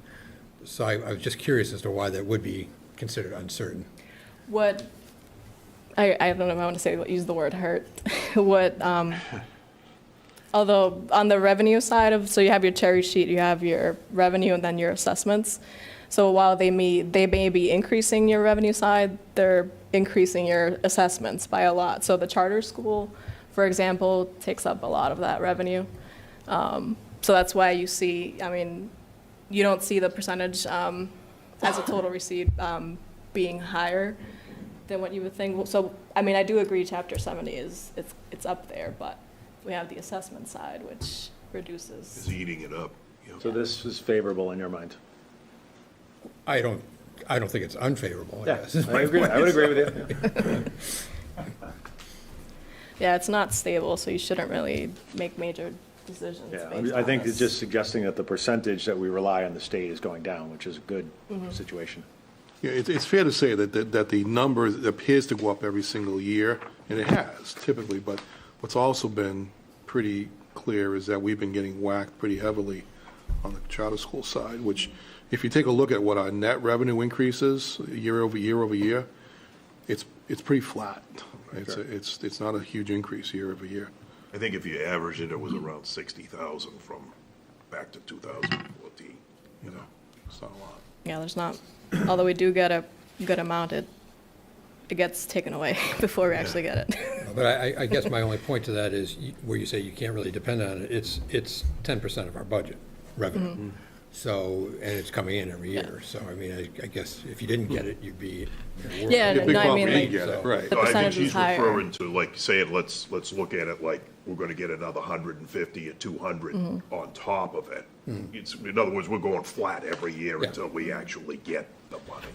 So I was just curious as to why that would be considered uncertain. What, I don't know if I want to use the word hurt. Although on the revenue side so you have your cherry sheet, you have your revenue and then your assessments. So while they may be increasing your revenue side, they're increasing your assessments by a lot. So the charter school, for example, takes up a lot of that revenue. So that's why you see, I mean, you don't see the percentage as a total receipt being higher than what you would think. So, I mean, I do agree Chapter 70 it's up there, but we have the assessment side, which reduces. Is eating it up. You know. So this is favorable in your mind? I don't think it's unfavorable, I Yeah, guess. I agree. I would agree with you. Yeah, it's not stable, so you shouldn't really make major decisions Yeah, based I on think this. it's just suggesting that the percentage that we rely on the state is going down, which is a good situation. Yeah, it's fair to say that the number appears to go up every single year, and it has typically, but what's also been pretty clear is that we've been getting whacked pretty heavily on the charter school side, which, if you take a look at what our net revenue increase is year over year, it's pretty flat. It's not a huge increase year over year. I think if you average it, it was around 60,000 from back to 2014. You know, it's not a lot. Yeah, there's not, although we do get a good amount, it gets taken away before we actually get it. But I guess my only point to that is, where you say you can't really depend on it, it's 10% of our budget revenue. So, and it's coming in every year. So, I mean, I guess if you didn't get it, you'd be in a world. Yeah, It'd be no, I mean, probably like, get it, right. the I think percentage is she's higher. referring to, like, saying, let's look at it like we're gonna get another 150 or 200 on top of it. It's, in other words, we're going flat every year Yeah. until we actually get the money,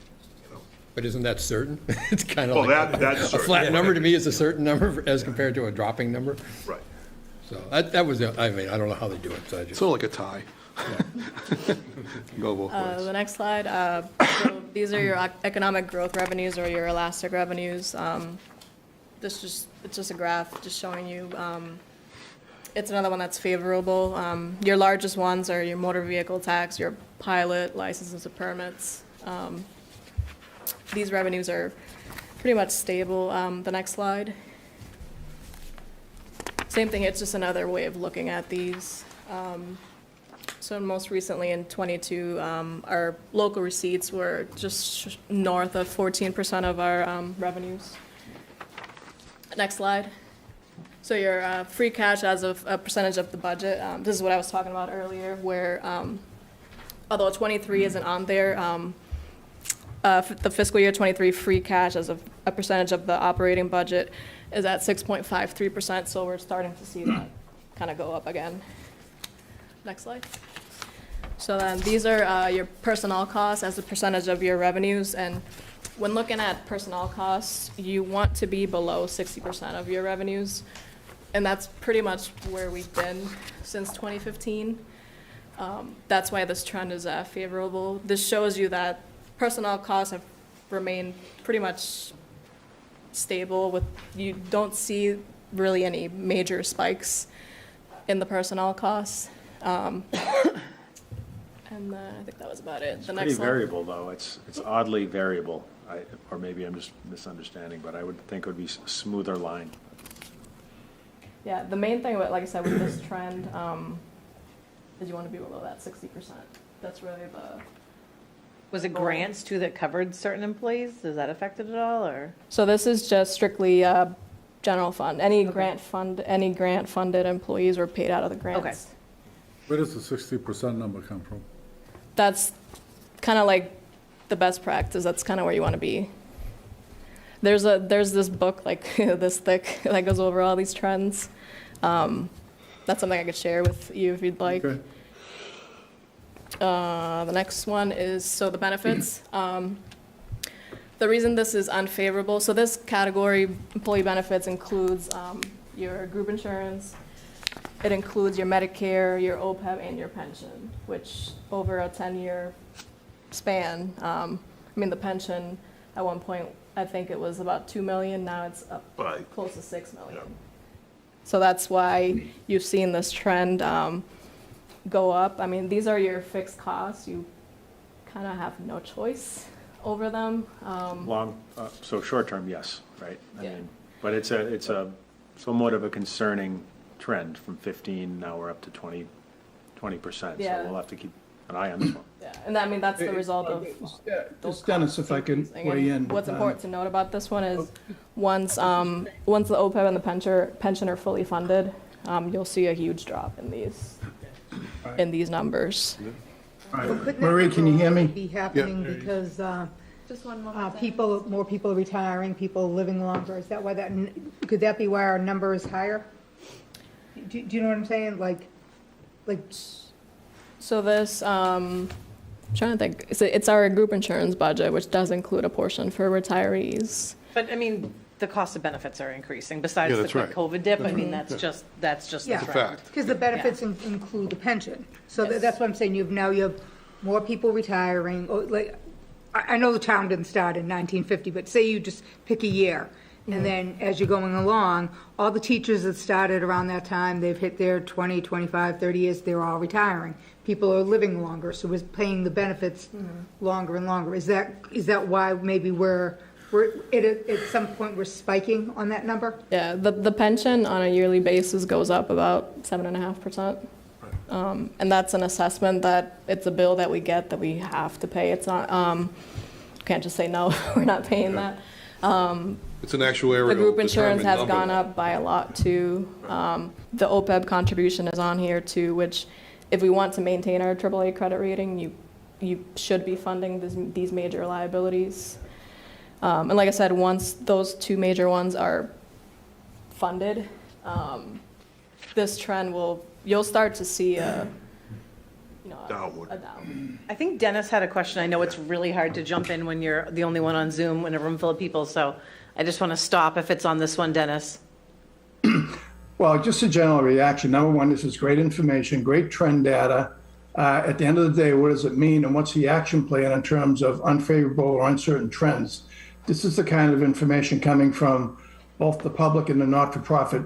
you know? But isn't that certain? It's kind of Well, like, that's a certain. flat number to me is a certain number as compared to a dropping number. Right. So that was, I mean, I don't know how they do it, so I just. Sort of like a tie. Go both The ways. next slide, so these are your economic growth revenues or your elastic revenues. It's just a graph just showing you, it's another one that's favorable. Your largest ones are your motor vehicle tax, your pilot licenses and permits. These revenues are pretty much stable. The next slide. Same thing, it's just another way of looking at these. So most recently in '22, our local receipts were just north of 14% of our revenues. Next slide. So your free cash as of a percentage of the budget, this is what I was talking about earlier, where although 23 isn't on there, the fiscal year '23 free cash as of a percentage of the operating budget is at 6.53%, so we're starting to see that kind of go up again. Next slide. So then these are your personnel costs as a percentage of your revenues. And when looking at personnel costs, you want to be below 60% of your revenues. And that's pretty much where we've been since 2015. That's why this trend is favorable. This shows you that personnel costs have remained pretty much stable with, you don't see really any major spikes in the personnel costs. And then I think that was about it. The Pretty next one. variable, though. It's oddly variable. Or maybe I'm just misunderstanding, but I would think it would be a smoother line. Yeah, the main thing, like I said, with this trend, is you want to be below that 60%. That's really the. Was it grants too that covered certain employees? Does that affect it at all, or? So this is just strictly general fund. Any grant-funded employees were paid out of the grants. Where does the 60% number come from? That's kind of like the best practice. That's kind of where you want to be. There's this book like this thick that goes over all these trends. That's something I could share with you if you'd like. Okay. The next one is, so the benefits. The reason this is unfavorable, so this category, employee benefits, includes your group insurance, it includes your Medicare, your OPEB, and your pension, which over a 10-year span, the pension, at one point, I think it was about 2 million, now it's up Right. close to 6 million. Yeah. So that's why you've seen this trend go up. These are your fixed costs. You kind of have no choice over them. So short-term, yes, right? Yeah. But it's a somewhat of a concerning trend from 15, now we're up to 20%. So Yeah. we'll have to keep an eye on this one. Yeah, and that's the result of those Just Dennis, costs if I can increasing. weigh And in. what's important to note about this one is, once the OPEB and the pension are fully funded, you'll see a huge drop in these numbers. All right. Couldn't that Marie, can you hear me? Be happening because Just one more. more people are retiring, people living longer. Is that why could that be why our number is higher? Do you know what I'm saying? Like, So this, trying to think, it's our group insurance budget, which does include a portion for retirees. But, the cost of benefits are increasing, besides Yeah, the that's quick right. COVID dip, that's just the Yeah. trend. Fact. because the benefits include the pension. So that's what I'm saying. You have more people retiring. Or I know the town didn't start in 1950, but say you just pick a year. And then as you're going along, all the teachers that started around that time, they've hit their 20, 25, 30 years, they're all retiring. People are living longer, so we're paying the benefits longer and longer. Is that why maybe we're at some point we're spiking on that number? Yeah, the pension on a yearly basis goes up about 7.5%. And that's an assessment that, it's a bill that we get that we have to pay. It's not, can't just say, no, we're not paying that. It's an actuarial The group insurance determined has number. gone up by a lot too. The OPEB contribution is on here too, which if we want to maintain our AAA credit rating, you should be funding these major liabilities. And like I said, once those two major ones are funded, this trend you'll start to see Downward. a down. I think Dennis had a question. I know it's really hard to jump in when you're the only one on Zoom in a room full of people, so I just want to stop if it's on this one, Dennis. Well, just a general reaction. Number one, this is great information, great trend data. At the end of the day, what does it mean, and what's the action plan in terms of unfavorable or uncertain trends? This is the kind of information coming from both the public and the not-for-profit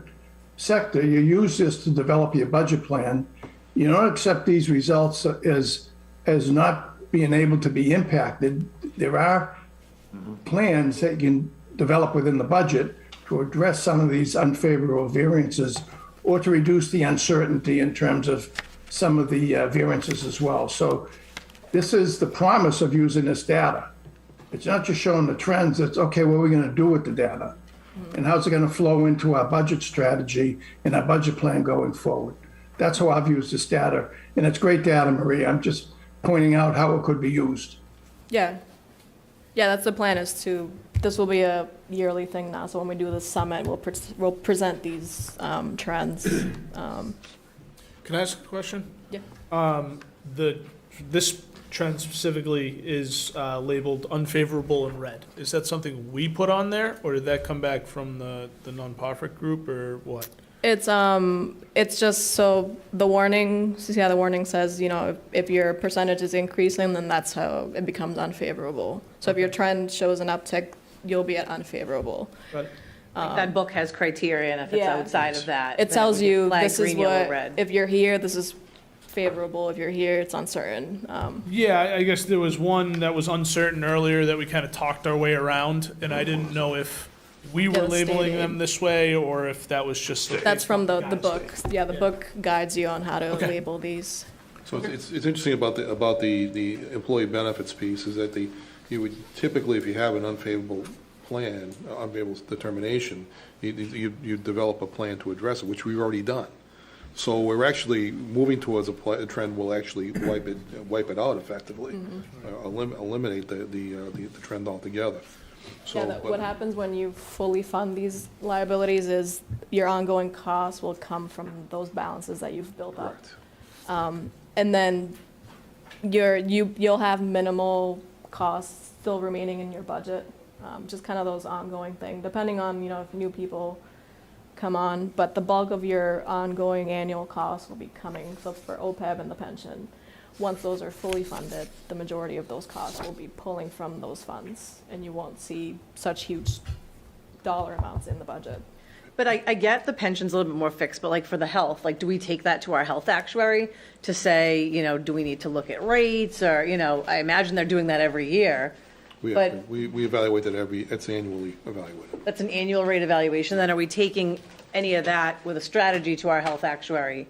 sector. You use this to develop your budget plan. You don't accept these results as not being able to be impacted. There are plans that you can develop within the budget to address some of these unfavorable variances or to reduce the uncertainty in terms of some of the variances as well. So this is the promise of using this data. It's not just showing the trends, it's, okay, what are we going to do with the data? And how's it going to flow into our budget strategy and our budget plan going forward? That's how I've used this data. And it's great data, Marie. I'm just pointing out how it could be used. Yeah, that's the plan, this will be a yearly thing now, so when we do the summit, we'll present these trends. Can I ask a question? Yeah. The this trend specifically is labeled unfavorable in red. Is that something we put on there, or did that come back from the nonprofit group, or what? It's just so the warning says, if your percentage is increasing, then that's how it becomes unfavorable. So if your trend shows an uptick, you'll be at unfavorable. Got it. Like that book has criteria, and if it's Yeah. outside of that. It then tells would be you flagged this is green, yellow, what, red. if you're here, this is favorable. If you're here, it's uncertain. Yeah, I guess there was one that was uncertain earlier that we kind of talked our way around, and I didn't know if we were labeling Devastating. them this way, or if that was just. That's from the book. Yeah, the book guides you on how to Okay. label these. So it's interesting about the employee benefits piece is that you would typically, if you have an unfavorable plan, unfavorable determination, you develop a plan to address it, which we've already done. So we're actually moving towards a trend will actually wipe it out effectively, eliminate the trend altogether. So, Yeah, what happens when you fully fund these liabilities is your ongoing costs will come from those balances that you've built up. correct. And then you'll have minimal costs still remaining in your budget, just kind of those ongoing things, depending on, if new people come on. But the bulk of your ongoing annual costs will be coming, so for OPEB and the pension. Once those are fully funded, the majority of those costs will be pulling from those funds, and you won't see such huge dollar amounts in the budget. But I get the pension's a little bit more fixed, but like for the health, like, do we take that to our health actuary to say, do we need to look at rates, or, I imagine they're doing that every year. But We evaluate that it's annually evaluated. that's an annual rate evaluation, then are we taking any of that with a strategy to our health actuary?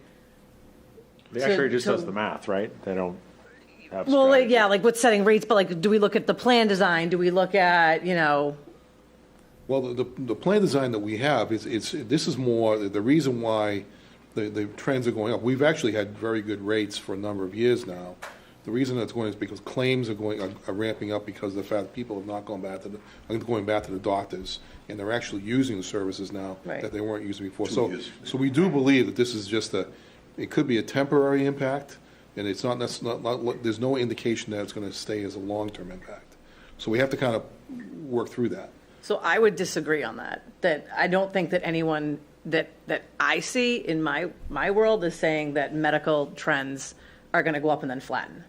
The actuary just so- does the math, right? They don't have Well, strategy. like with setting rates, but like, do we look at the plan design? Do we look at, Well, the plan design that we have this is more, the reason why the trends are going up. We've actually had very good rates for a number of years now. The reason that's going is because claims are ramping up because of the fact that people have not going back to the doctors, and they're actually using the services now Right. that they weren't using before. 2 So, years. so we do believe that this is just it could be a temporary impact, and it's not there's no indication that it's going to stay as a long-term impact. So we have to kind of work through that. So I would disagree on that I don't think that anyone that I see in my world is saying that medical trends are going to go up and then flatten.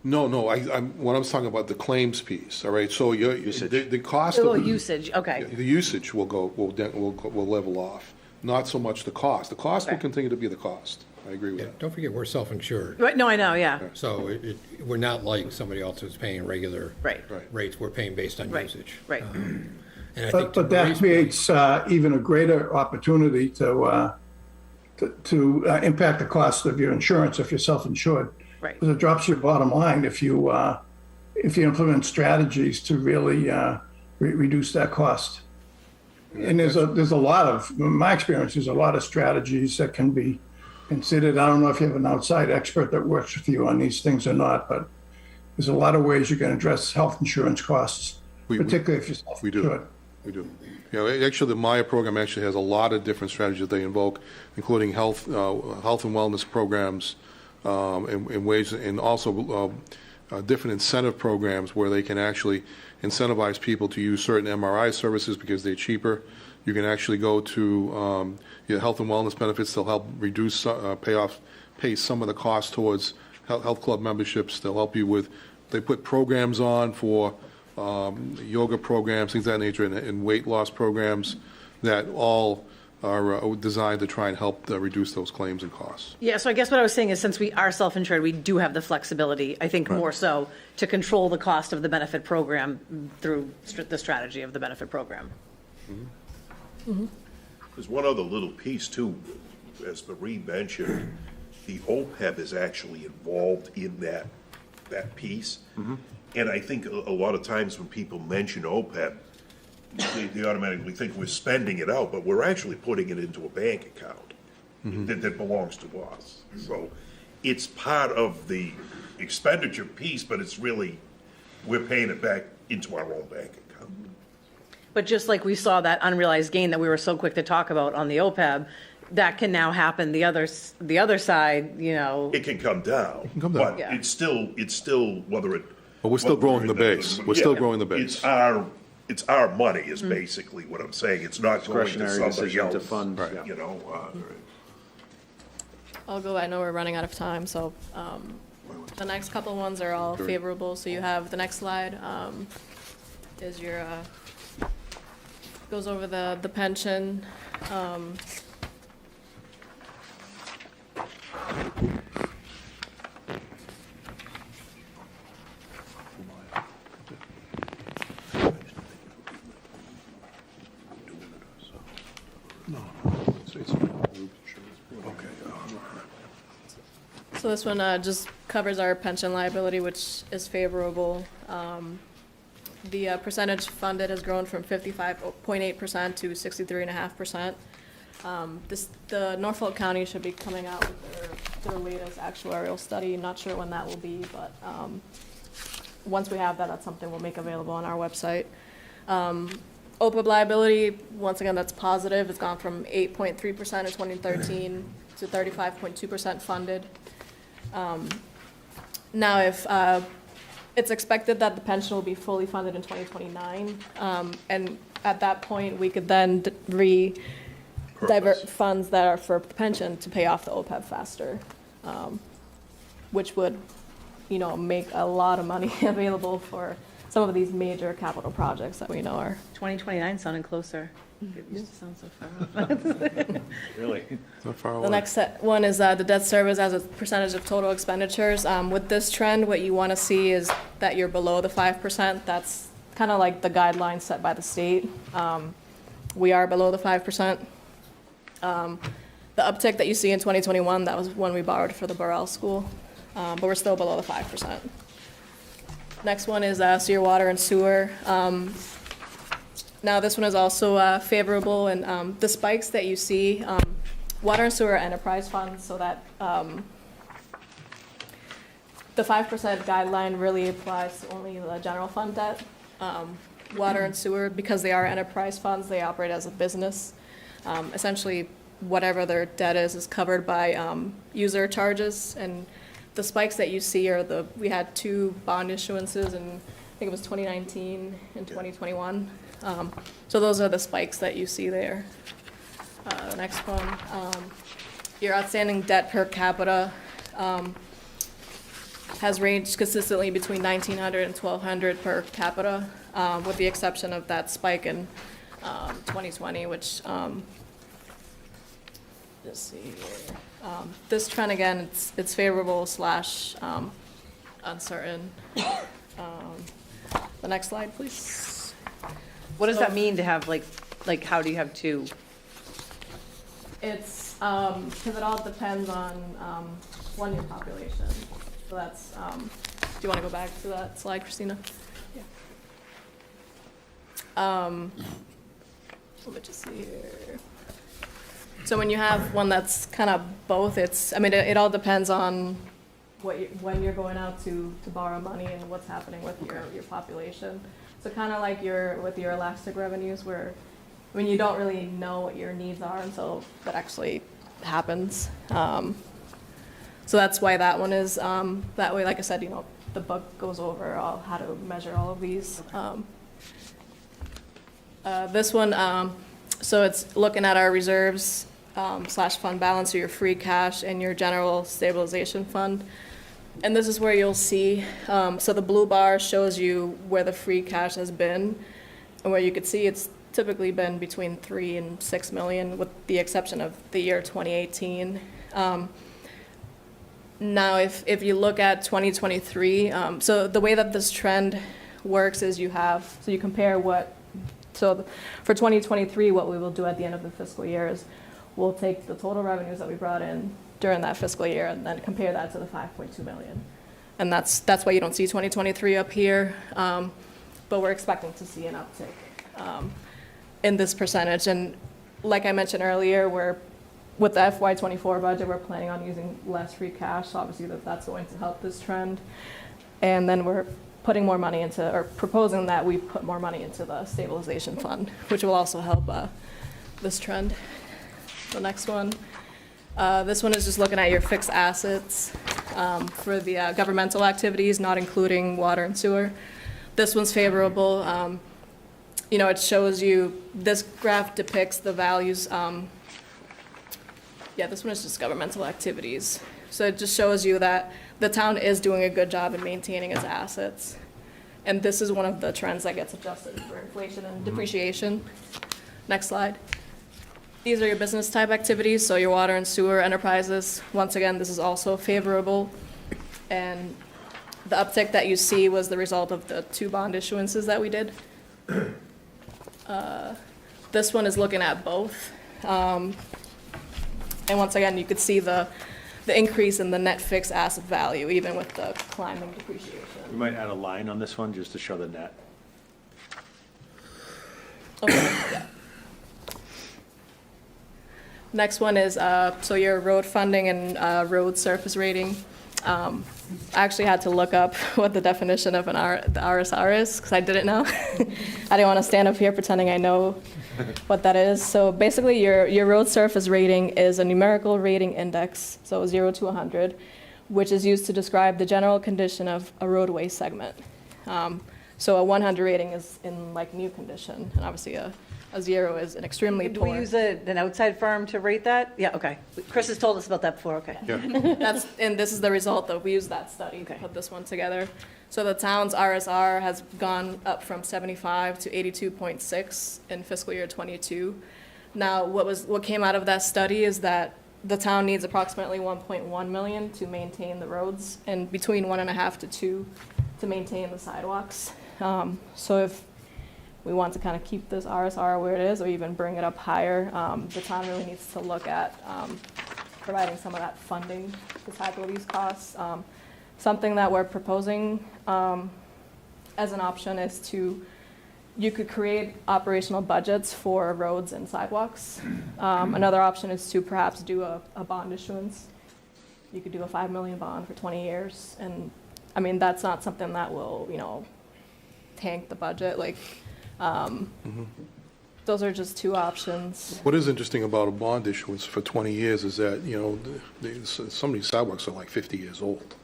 No, when I was talking about the claims piece, all right, so the cost Oh, of. usage, okay. The usage will level off, not so much the cost. The cost will Okay. continue to be the cost. I agree with that. Don't forget, we're self-insured, Right, no, I know, yeah, so we're not like somebody else who's paying regular right, rates. We're paying based on right, usage. right. And I think But that Marie's creates even a greater opportunity to impact the cost of your insurance if you're self-insured. Right. Because it drops your bottom line if you implement strategies to really reduce that cost. And there's a lot of, in my experience, there's a lot of strategies that can be considered. I don't know if you have an outside expert that works with you on these things or not, but there's a lot of ways you can address health insurance costs, particularly if you're We do. self-insured. We do. Actually, the Maya program actually has a lot of different strategies that they invoke, including health and wellness programs, in ways, and also different incentive programs where they can actually incentivize people to use certain MRI services because they're cheaper. You can actually go to your health and wellness benefits. They'll help reduce, pay some of the cost towards health club memberships. They'll help you with, they put programs on for yoga programs, things of that nature, and weight loss programs that all are designed to try and help reduce those claims and costs. Yeah, so I guess what I was saying is, since we are self-insured, we do have the flexibility, I think more so, to control the cost of the benefit program through the strategy of the benefit program. There's one other little piece too, as Marie mentioned, the OPEB is actually involved in that piece. And I think a lot of times when people mention OPEB, they automatically think we're spending it out, but we're actually putting it into a bank account that belongs to us. So it's part of the expenditure piece, but it's really, we're paying it back into our own bank account. But just like we saw that unrealized gain that we were so quick to talk about on the OPEB, that can now happen. The other side, you know, It can come down. come down. But Yeah. it's still, whether it. But we're still whether growing the base. We're still yeah, growing the base. It's our money is basically what I'm saying. It's not going to Discretionary somebody decision to else. fund, yeah. You know, I'll go, I know we're running out of time, so the next couple ones are all favorable. So you have, the next slide is your, goes over the pension. So this one just covers our pension liability, which is favorable. The percentage funded has grown from 55.8% to 63.5%. The Norfolk County should be coming out with their latest actuarial study. Not sure when that will be, but once we have that, that's something we'll make available on our website. OPEB liability, once again, that's positive. It's gone from 8.3% in 2013 to 35.2% funded. Now, if it's expected that the pension will be fully funded in 2029, and at that point, we could then divert funds that are for the pension to pay off the OPEB faster, which would, you know, make a lot of money available for some of these major capital projects that we know are. 2029 sounding closer. It used to sound so far off. Really? Not far away. The next one is the debt service as a percentage of total expenditures. With this trend, what you want to see is that you're below the 5%. That's kind of like the guidelines set by the state. We are below the 5%. The uptick that you see in 2021, that was when we borrowed for the Burrell School, but we're still below the 5%. Next one is your water and sewer. Now, this one is also favorable, and the spikes that you see, water and sewer enterprise funds, so that the 5% guideline really applies to only the general fund debt. Water and sewer, because they are enterprise funds, they operate as a business. Essentially, whatever their debt is covered by user charges, and the spikes that you see are we had 2 bond issuances in, I think it was 2019 and 2021. So those are the spikes that you see there. The next one, your outstanding debt per capita has ranged consistently between $1,900 and $1,200 per capita, with the exception of that spike in 2020, which, let's see here. This trend, again, it's favorable / uncertain. The next slide, please. What does that mean to have, like, how do you have 2? It's, because it all depends on one-year population. So that's, do you want to go back to that slide, Christina? Yeah. Let me just see here. So when you have one that's kind of both, it all depends on when you're going out to borrow money and what's happening with your population. So kind of like with your elastic revenues, where when you don't really know what your needs are until that actually happens. So that's why that one is that way. Like I said, the book goes over how to measure all of these. This one, so it's looking at our reserves / fund balance, or your free cash and your general stabilization fund. And this is where you'll see, so the blue bar shows you where the free cash has been, and where you could see it's typically been between 3 and 6 million, with the exception of the year 2018. Now, if you look at 2023, so the way that this trend works is you compare for 2023, what we will do at the end of the fiscal year is we'll take the total revenues that we brought in during that fiscal year and then compare that to the 5.2 million. And that's why you don't see 2023 up here, but we're expecting to see an uptick in this percentage. And like I mentioned earlier, with the FY24 budget, we're planning on using less free cash, so obviously that's going to help this trend. And then we're putting more money or proposing that we put more money into the stabilization fund, which will also help this trend. the next one. This one is just looking at your fixed assets for the governmental activities, not including water and sewer. This one's favorable. You know, it shows you, this graph depicts the values. Yeah, this one is just governmental activities. So it just shows you that the town is doing a good job in maintaining its assets. And this is one of the trends that gets adjusted for inflation and depreciation. Next slide. These are your business type activities, so your water and sewer enterprises. Once again, this is also favorable. And the uptick that you see was the result of the 2 bond issuances that we did. This one is looking at both. And once again, you could see the increase in the net fixed asset value, even with the climbing depreciation. We might add a line on this one just to show the net. Okay, yeah. Next one is, so your road funding and road surface rating. I actually had to look up what the definition of the RSR is, because I didn't know. I didn't want to stand up here pretending I know what that is. So basically, your road surface rating is a numerical rating index, so 0 to 100, which is used to describe the general condition of a roadway segment. So a 100 rating is in like new condition, and obviously a 0 is an extremely Do poor. we use an outside firm to rate that? Yeah, okay. Chris has told us about that before, okay. And this is the result of, we used that study to put this one together. So the town's RSR has gone up from 75 to 82.6 in fiscal year '22. Now, what came out of that study is that the town needs approximately 1.1 million to maintain the roads, and between 1.5 to 2 to maintain the sidewalks. So if we want to kind of keep this RSR where it is, or even bring it up higher, the town really needs to look at providing some of that funding to tackle these costs. Something that we're proposing as an option is you could create operational budgets for roads and sidewalks. Another option is to perhaps do a bond issuance. You could do a 5 million bond for 20 years. And I mean, that's not something that will, tank the budget. Like, those are just 2 options. What is interesting about a bond issuance for 20 years is that, some of these sidewalks are like 50 years old.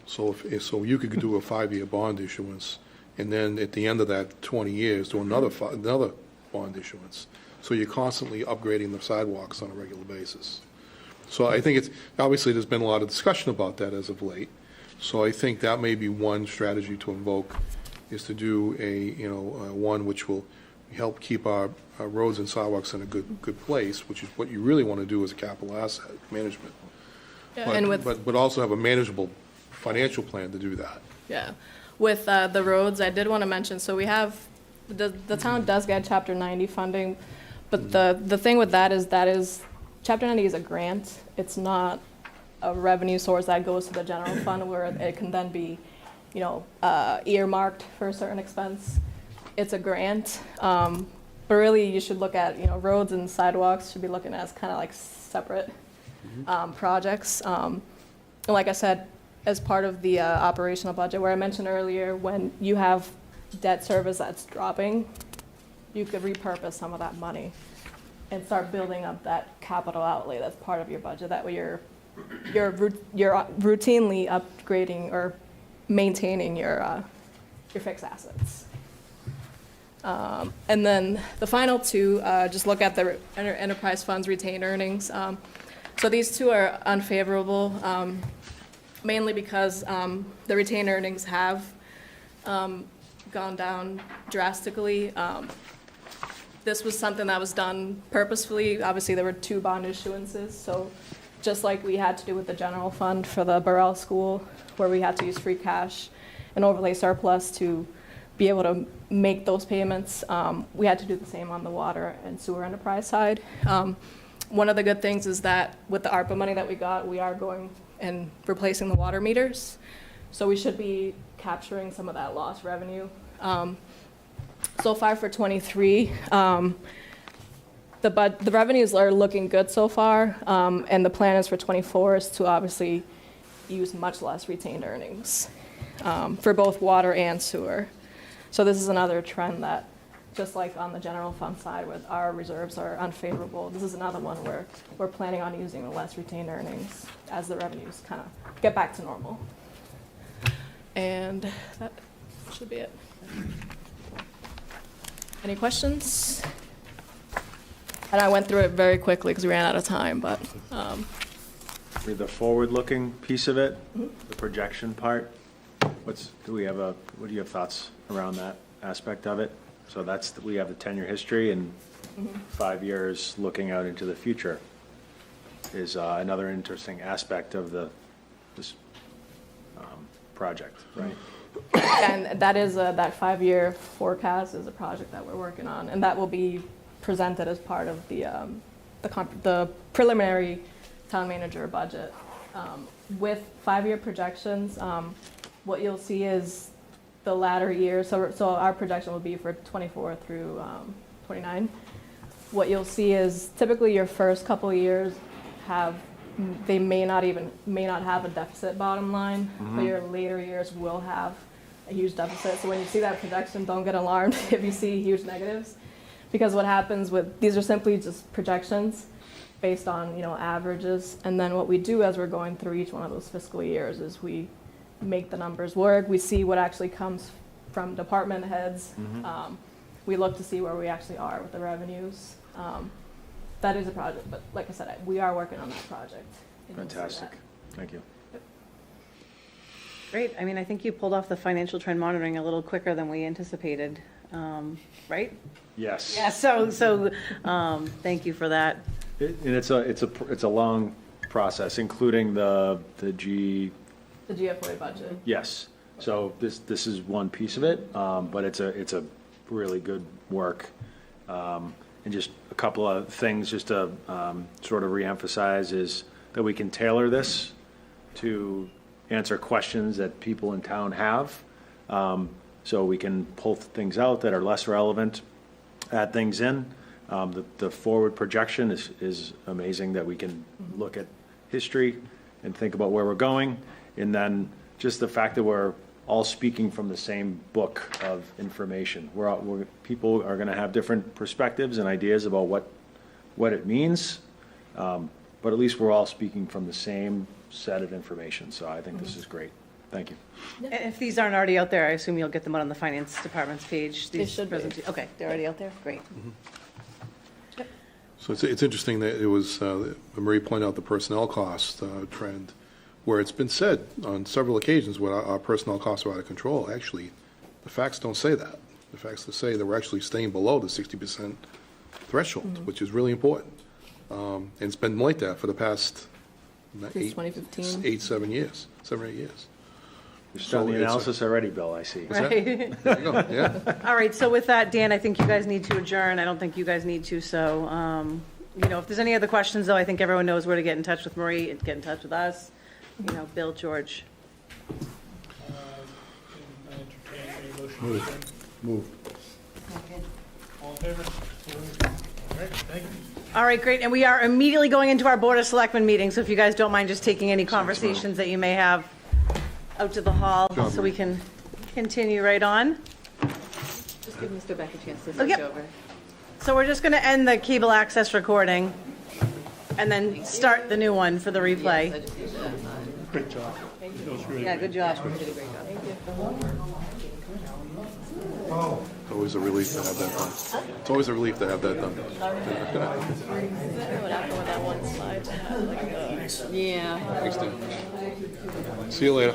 So you could do a 5-year bond issuance, and then at the end of that 20 years, do another bond issuance. So you're constantly upgrading the sidewalks on a regular basis. So I think obviously there's been a lot of discussion about that as of late. So I think that may be one strategy to invoke, is to do one which will help keep our roads and sidewalks in a good place, which is what you really want to do as a capital asset management. Yeah, and but also have a manageable financial plan to do that. Yeah, with the roads, I did want to mention, so we have, the town does get Chapter 90 funding, but the thing with that is Chapter 90 is a grant. It's not a revenue source that goes to the general fund where it can then be, earmarked for a certain expense. It's a grant, but really you should look at, roads and sidewalks should be looking at as kind of like separate projects. And like I said, as part of the operational budget, where I mentioned earlier, when you have debt service that's dropping, you could repurpose some of that money and start building up that capital outlay that's part of your budget. That way you're routinely upgrading or maintaining your fixed assets. And then the final 2, just look at the enterprise funds retained earnings. So these 2 are unfavorable, mainly because the retained earnings have gone down drastically. This was something that was done purposefully. Obviously, there were 2 bond issuances, so just like we had to do with the general fund for the Burrell School, where we had to use free cash and overlay surplus to be able to make those payments, we had to do the same on the water and sewer enterprise side. One of the good things is that with the ARPA money that we got, we are going and replacing the water meters. So we should be capturing some of that lost revenue. So far for '23, the revenues are looking good so far, and the plan is for '24 is to obviously use much less retained earnings for both water and sewer. So this is another trend that just like on the general fund side where our reserves are unfavorable, this is another one where we're planning on using the less retained earnings as the revenues kind of get back to normal. And that should be it. Any questions? And I went through it very quickly because we ran out of time, but The forward-looking piece of it, the projection part, what do you have thoughts around that aspect of it? So we have the 10-year history and 5 years looking out into the future is another interesting aspect of this project, right? and that is that 5-year forecast is a project that we're working on, and that will be presented as part of the preliminary town manager budget. With 5-year projections, what you'll see is the latter years, so our projection will be for 24 through 29. What you'll see is typically your first couple of years they may not have a deficit bottom line, but your later years will have a huge deficit. So when you see that projection, don't get alarmed if you see huge negatives, because what happens these are simply just projections based on averages, and then what we do as we're going through each one of those fiscal years is we make the numbers work. We see what actually comes from department heads. We look to see where we actually are with the revenues. That is a project, but like I said, we are working on that project. And you'll see Fantastic. that. Thank you. Great. I mean, I think you pulled off the financial trend monitoring a little quicker than we anticipated, right? Yes. Yeah, so thank you for that. And it's a long process, including the The GFOA budget. yes. So this is one piece of it, but it's a really good work. And just a couple of things just to sort of reemphasize is that we can tailor this to answer questions that people in town have. So we can pull things out that are less relevant, add things in. The forward projection is amazing that we can look at history and think about where we're going. And then just the fact that we're all speaking from the same book of information. People are going to have different perspectives and ideas about what it means, but at least we're all speaking from the same set of information. So I think this is great. Thank you. And if these aren't already out there, I assume you'll get them out on the finance department's page. They should be. Okay, they're already out there? Great. So it's interesting that it was, Marie pointed out the personnel cost trend, where it's been said on several occasions where our personnel costs are out of control. Actually, the facts don't say that. The facts say that we're actually staying below the 60% threshold, which is really important. And it's been like that for the past Since 2015. 7 years, 7 or 8 years. You're starting the it's a- analysis already, Bill, I see. Right. There you go, yeah. All right, so with that, Dan, I think you guys need to adjourn. I don't think you guys need to, so, if there's any other questions, though, I think everyone knows where to get in touch with Marie and get in touch with us. Bill, George. I entertain a motion to adjourn. Move. All in favor? All right, thank you. All right, great, and we are immediately going into our Board of Selectmen meeting, so if you guys don't mind just taking any conversations that you may have out to the hall, so we can continue right on. Just give Mr. Beck a chance to Oh, switch yep. over. So we're just going to end the cable access recording, and then start the new one for the Yes, I replay. just need to, Great job. That was really Yeah, great. good job. you did a great job. It's always a relief to have that done. It's always a relief to have that done. What happened with that one slide that had like the Yeah. Thanks, Dan. See you later.